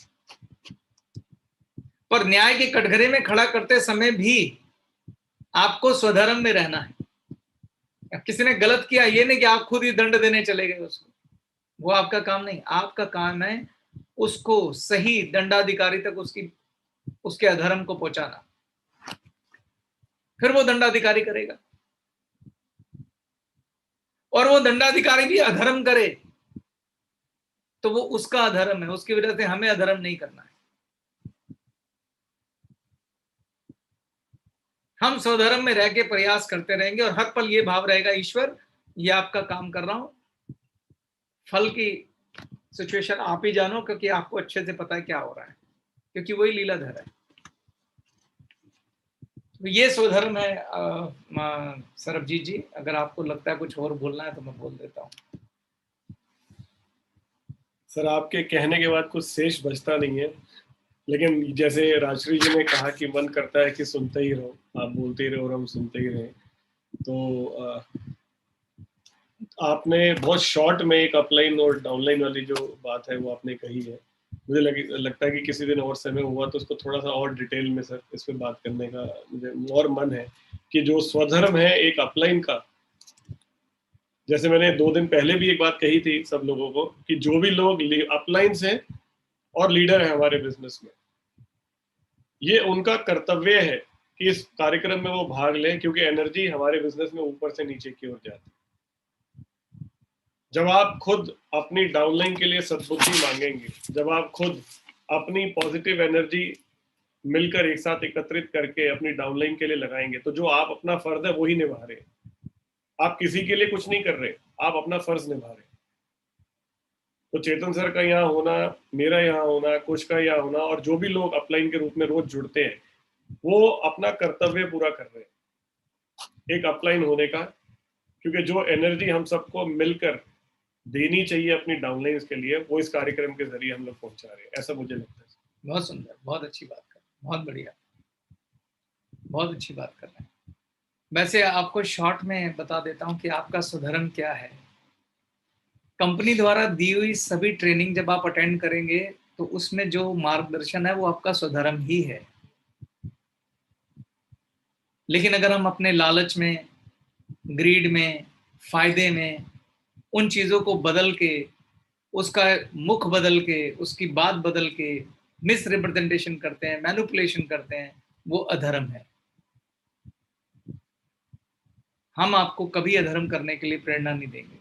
S5: पर न्याय के कटघरे में खड़ा करते समय भी आपको स्वधर्म में रहना है। किसी ने गलत किया, ये नहीं कि आप खुद ही दंड देने चले गए उसको, वो आपका काम नहीं। आपका काम है उसको सही दंडाधिकारी तक उसके अधर्म को पहुंचाना, फिर वो दंडाधिकारी करेगा। और वो दंडाधिकारी भी अधर्म करे तो वो उसका अधर्म है, उसकी वजह से हमें अधर्म नहीं करना है। हम स्वधर्म में रह के प्रयास करते रहेंगे और हर पल ये भाव रहेगा, ईश्वर ये आपका काम कर रहा हूं, फल की सिचुएशन आप ही जानो, क्योंकि आपको अच्छे से पता है क्या हो रहा है, क्योंकि वही लीलाधर है। तो ये स्वधर्म है। सरबजीत जी, अगर आपको लगता है कुछ और बोलना है तो मैं बोल देता हूँ।
S1: सर, आपके कहने के बाद कुछ शेष बचता नहीं है, लेकिन जैसे राजश्री जी ने कहा कि मन करता है कि सुनते ही रहो, आप बोलते ही रहो और हम सुनते ही रहे। तो आपने बहुत शॉर्ट में एक अपलाइन और डाउनलाइन वाली जो बात है वो आपने कही है। मुझे लगता है कि किसी दिन और समय हुआ तो उसको थोड़ा सा और डिटेल में सर इस पे बात करने का मुझे और मन है, कि जो स्वधर्म है एक अपलाइन का, जैसे मैंने 2 दिन पहले भी एक बात कही थी सब लोगों को कि जो भी लोग अपलाइंस हैं और लीडर है हमारे बिजनेस में, ये उनका कर्तव्य है कि इस कार्यक्रम में वो भाग लें, क्योंकि एनर्जी हमारे बिजनेस में ऊपर से नीचे की ओर जाती है। जब आप खुद अपनी डाउनलाइन के लिए सद्बुद्धि मांगेंगे, जब आप खुद अपनी पॉजिटिव एनर्जी मिलकर एक साथ एकत्रित करके अपनी डाउनलाइन के लिए लगाएंगे, तो जो आप अपना फर्ज है वही निभा रहे हैं। आप किसी के लिए कुछ नहीं कर रहे, आप अपना फर्ज निभा रहे। तो चेतन सर का यहाँ होना, मेरा यहाँ होना, कुछ का यहाँ होना, और जो भी लोग अपलाइन के रूप में रोज जुड़ते हैं, वो अपना कर्तव्य पूरा कर रहे हैं एक अपलाइन होने का, क्योंकि जो एनर्जी हम सबको मिलकर देनी चाहिए अपनी डाउनलाइंस के लिए, वो इस कार्यक्रम के जरिए हम लोग पहुंचा रहे हैं, ऐसा मुझे लगता है।
S5: बहुत सुंदर, बहुत अच्छी बात कर, बहुत बढ़िया, बहुत अच्छी बात कर रहे हैं। वैसे आपको शॉर्ट में बता देता हूं कि आपका स्वधर्म क्या है। कंपनी द्वारा दी हुई सभी ट्रेनिंग जब आप अटेंड करेंगे तो उसमें जो मार्गदर्शन है वो आपका स्वधर्म ही है। लेकिन अगर हम अपने लालच में, ग्रीड में, फायदे में उन चीजों को बदल के, उसका मुख बदल के, उसकी बात बदल के मिस रिप्रेजेंटेशन करते हैं, मैनिपुलेशन करते हैं, वो अधर्म है। हम आपको कभी अधर्म करने के लिए प्रेरणा नहीं देंगे।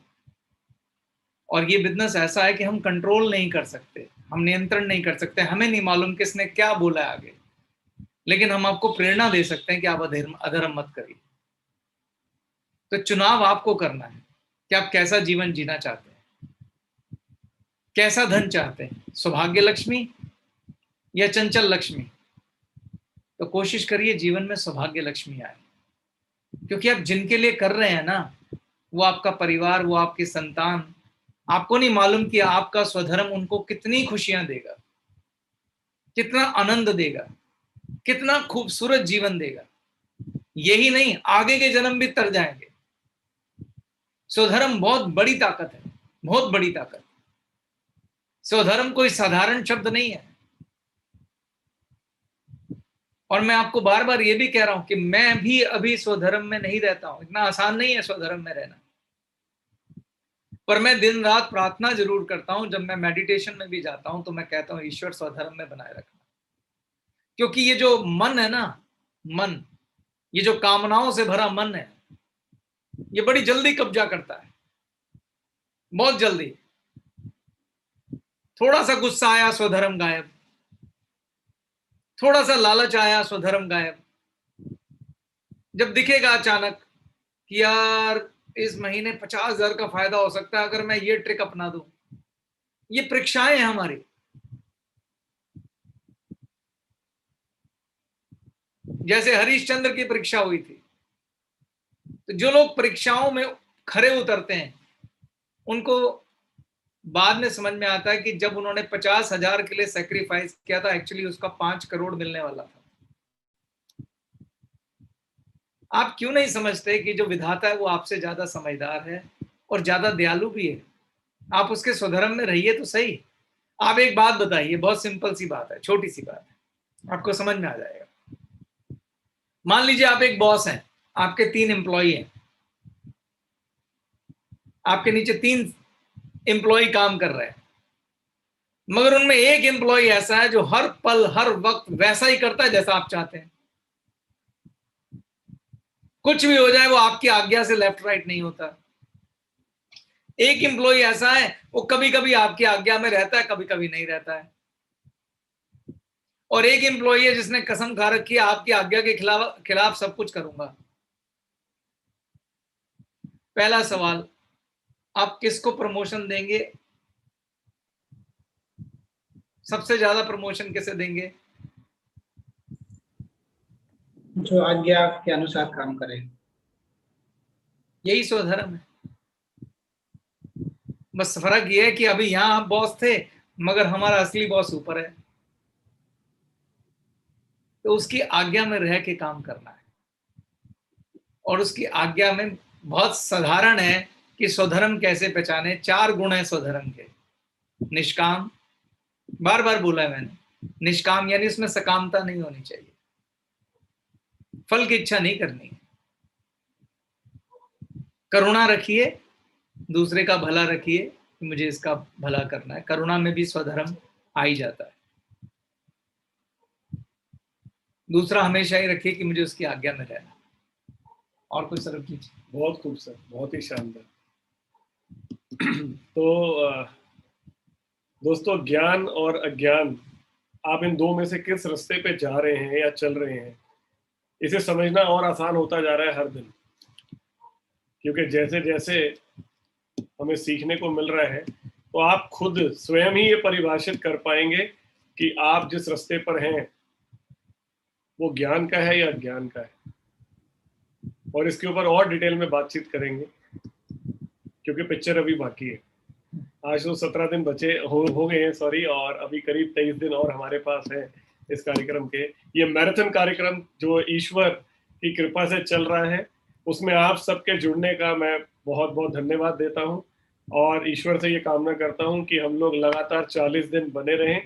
S5: और ये बिजनेस ऐसा है कि हम कंट्रोल नहीं कर सकते, हम नियंत्रण नहीं कर सकते, हमें नहीं मालूम किसने क्या बोला आगे, लेकिन हम आपको प्रेरणा दे सकते हैं कि आप अधर्म मत करिए। तो चुनाव आपको करना है कि आप कैसा जीवन जीना चाहते हैं, कैसा धन चाहते हैं, सौभाग्य लक्ष्मी या चंचल लक्ष्मी। तो कोशिश करिए जीवन में सौभाग्य लक्ष्मी आए, क्योंकि आप जिनके लिए कर रहे हैं ना, वो आपका परिवार, वो आपकी संतान, आपको नहीं मालूम कि आपका स्वधर्म उनको कितनी खुशियां देगा, कितना आनंद देगा, कितना खूबसूरत जीवन देगा। यही नहीं, आगे के जन्म भी तर जाएंगे। स्वधर्म बहुत बड़ी ताकत है, बहुत बड़ी ताकत। स्वधर्म कोई साधारण शब्द नहीं है। और मैं आपको बार बार ये भी कह रहा हूं कि मैं भी अभी स्वधर्म में नहीं रहता हूं, इतना आसान नहीं है स्वधर्म में रहना। पर मैं दिन रात प्रार्थना जरूर करता हूं, जब मैं मेडिटेशन में भी जाता हूं तो मैं कहता हूं ईश्वर स्वधर्म में बनाए रखना। क्योंकि ये जो मन है ना, मन, ये जो कामनाओं से भरा मन है, ये बड़ी जल्दी कब्जा करता है, बहुत जल्दी। थोड़ा सा गुस्सा आया, स्वधर्म गायब। थोड़ा सा लालच आया, स्वधर्म गायब। जब दिखेगा अचानक कि यार इस महीने 50,000 का फायदा हो सकता है अगर मैं ये ट्रिक अपना दूं। ये परीक्षाएं हैं हमारी। जैसे हरिश्चंद्र की परीक्षा हुई थी, तो जो लोग परीक्षाओं में खरे उतरते हैं उनको बाद में समझ में आता है कि जब उन्होंने 50,000 के लिए सैक्रिफाइस किया था, एक्चुअली उसका 5 करोड़ मिलने वाला था। आप क्यों नहीं समझते कि जो विधाता है वो आपसे ज्यादा समझदार है और ज्यादा दयालु भी है। आप उसके स्वधर्म में रहिए तो सही। आप एक बात बताइए, बहुत सिंपल सी बात है, छोटी सी बात है, आपको समझ में आ जाएगा। मान लीजिए आप एक बॉस हैं, आपके 3 एम्प्लॉई हैं, आपके नीचे 3 एम्प्लॉई काम कर रहे हैं, मगर उनमें एक एम्प्लॉय ऐसा है जो हर पल हर वक्त वैसा ही करता है जैसा आप चाहते हैं। कुछ भी हो जाए वो आपकी आज्ञा से लेफ्ट राइट नहीं होता। एक एम्प्लॉय ऐसा है वो कभी कभी आपकी आज्ञा में रहता है, कभी कभी नहीं रहता है। और एक एम्प्लॉय है जिसने कसम खा रखी है आपकी आज्ञा के खिलाफ सब कुछ करूंगा। पहला सवाल, आप किसको प्रमोशन देंगे? सबसे ज्यादा प्रमोशन किसे देंगे?
S4: जो आज्ञा के अनुसार काम करे।
S5: यही स्वधर्म है। बस फर्क ये है कि अभी यहां हम बॉस थे, मगर हमारा असली बॉस ऊपर है, तो उसकी आज्ञा में रह के काम करना है। और उसकी आज्ञा में बहुत साधारण है कि स्वधर्म कैसे पहचाने। 4 गुण है स्वधर्म के। निष्काम, बार बार बोला है मैंने, निष्काम यानी उसमें सकामता नहीं होनी चाहिए, फल की इच्छा नहीं करनी। करुणा रखिए, दूसरे का भला रखिए कि मुझे इसका भला करना है। करुणा में भी स्वधर्म आ ही जाता है। दूसरा हमेशा ही रखिए कि मुझे उसकी आज्ञा में रहना। और कोई सरब जी?
S1: बहुत खूब सर, बहुत ही शानदार। तो दोस्तों, ज्ञान और अज्ञान, आप इन दो में से किस रास्ते पे जा रहे हैं या चल रहे हैं, इसे समझना और आसान होता जा रहा है हर दिन, क्योंकि जैसे जैसे हमें सीखने को मिल रहा है तो आप खुद स्वयं ही ये परिभाषित कर पाएंगे कि आप जिस रास्ते पर हैं वो ज्ञान का है या अज्ञान का है। और इसके ऊपर और डिटेल में बातचीत करेंगे क्योंकि पिक्चर अभी बाकी है। आज तो 17 दिन बचे हो गए हैं, सॉरी, और अभी करीब 23 दिन और हमारे पास है इस कार्यक्रम के। ये मैराथन कार्यक्रम जो ईश्वर की कृपा से चल रहा है, उसमें आप सबके जुड़ने का मैं बहुत बहुत धन्यवाद देता हूं और ईश्वर से ये कामना करता हूं कि हम लोग लगातार 40 दिन बने रहें,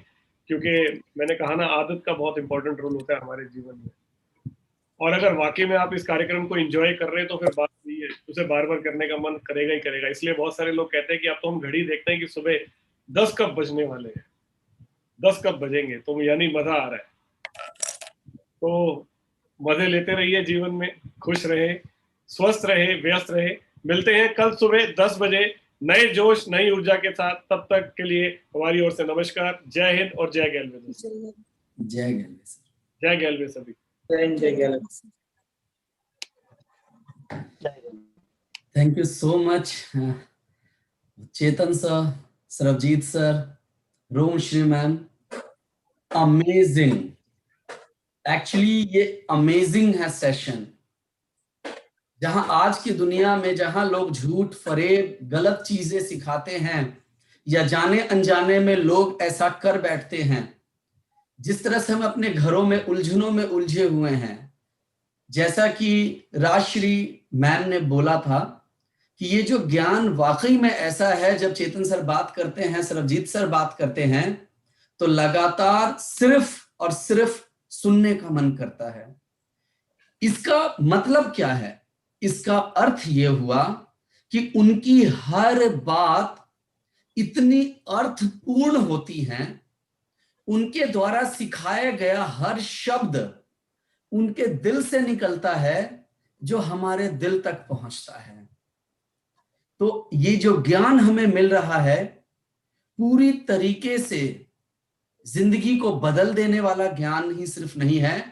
S1: क्योंकि मैंने कहा ना, आदत का बहुत इंपॉर्टेंट रोल होता है हमारे जीवन में। और अगर वाकई में आप इस कार्यक्रम को एंजॉय कर रहे हैं तो फिर बात नहीं है, उसे बार बार करने का मन करेगा ही करेगा। इसलिए बहुत सारे लोग कहते हैं कि अब तो हम घड़ी देखते हैं कि सुबह 10 कब बजने वाले हैं, 10 कब बजेंगे, तो यानी मजा आ रहा है। तो मजे लेते रहिए जीवन में, खुश रहे, स्वस्थ रहे, व्यस्त रहे। मिलते हैं कल सुबह 10 बजे नए जोश, नई ऊर्जा के साथ। तब तक के लिए हमारी ओर से नमस्कार। जय हिंद और जय गैलवे।
S2: जय गैलवे सर।
S1: जय गैलवे सभी।
S4: जय गैलवे।
S2: Thank you so much Chetan sir, Sarabjeet sir, Rom Shri ma'am. Amazing, actually ये अमेजिंग है सेशन, जहां आज की दुनिया में जहां लोग झूठ, फरेब, गलत चीजें सिखाते हैं या जाने अनजाने में लोग ऐसा कर बैठते हैं। जिस तरह से हम अपने घरों में उलझनों में उलझे हुए हैं, जैसा कि राजश्री मैम ने बोला था कि ये जो ज्ञान वाकई में ऐसा है, जब चेतन सर बात करते हैं, सरबजीत सर बात करते हैं, तो लगातार सिर्फ और सिर्फ सुनने का मन करता है। इसका मतलब क्या है? इसका अर्थ ये हुआ कि उनकी हर बात इतनी अर्थपूर्ण होती है, उनके द्वारा सिखाया गया हर शब्द उनके दिल से निकलता है, जो हमारे दिल तक पहुंचता है। तो ये जो ज्ञान हमें मिल रहा है, पूरी तरीके से जिंदगी को बदल देने वाला ज्ञान ही सिर्फ नहीं है,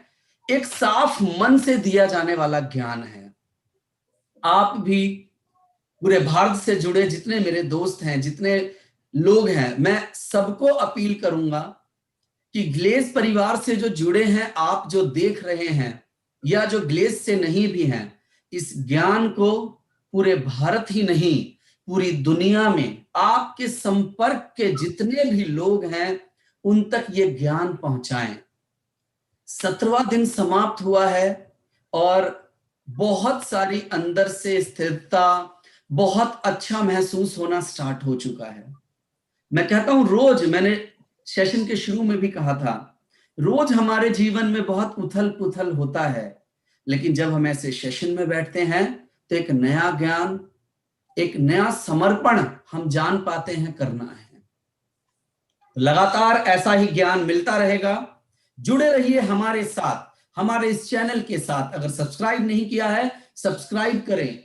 S2: एक साफ मन से दिया जाने वाला ज्ञान है। आप भी पूरे भारत से जुड़े जितने मेरे दोस्त हैं, जितने लोग हैं, मैं सबको अपील करूंगा कि ग्लेस परिवार से जो जुड़े हैं, आप जो देख रहे हैं या जो ग्लेस से नहीं भी हैं, इस ज्ञान को पूरे भारत ही नहीं, पूरी दुनिया में आपके संपर्क के जितने भी लोग हैं उन तक ये ज्ञान पहुंचाएं। 17वां दिन समाप्त हुआ है और बहुत सारी अंदर से स्थिरता, बहुत अच्छा महसूस होना स्टार्ट हो चुका है। मैं कहता हूं, रोज, मैंने सेशन के शुरू में भी कहा था, रोज हमारे जीवन में बहुत उथल पुथल होता है, लेकिन जब हम ऐसे सेशन में बैठते हैं तो एक नया ज्ञान, एक नया समर्पण हम जान पाते हैं करना है। लगातार ऐसा ही ज्ञान मिलता रहेगा। जुड़े रहिए हमारे साथ, हमारे इस चैनल के साथ। अगर सब्सक्राइब नहीं किया है, सब्सक्राइब करें,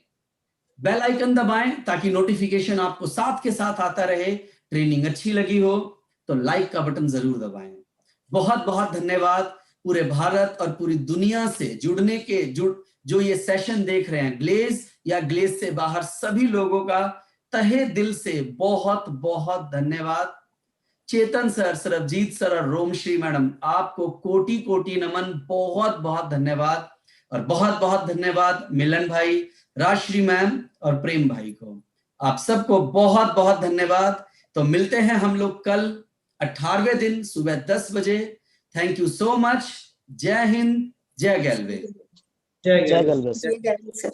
S2: बेल आइकन दबाएं ताकि नोटिफिकेशन आपको साथ के साथ आता रहे। ट्रेनिंग अच्छी लगी हो तो लाइक का बटन जरूर दबाएं। बहुत बहुत धन्यवाद पूरे भारत और पूरी दुनिया से जुड़ने के, जो ये सेशन देख रहे हैं, ग्लेस या ग्लेस से बाहर सभी लोगों का तहे दिल से बहुत बहुत धन्यवाद। चेतन सर, सरबजीत सर और रोमश्री मैडम, आपको कोटि कोटि नमन, बहुत बहुत धन्यवाद। और बहुत बहुत धन्यवाद मिलन भाई, राजश्री मैम और प्रेम भाई को। आप सबको बहुत बहुत धन्यवाद। तो मिलते हैं हम लोग कल 18वें दिन सुबह 10 बजे। Thank you so much. जय हिंद, जय गैलवे।
S3: जय गैलवे।
S7: जय गैलवे सर।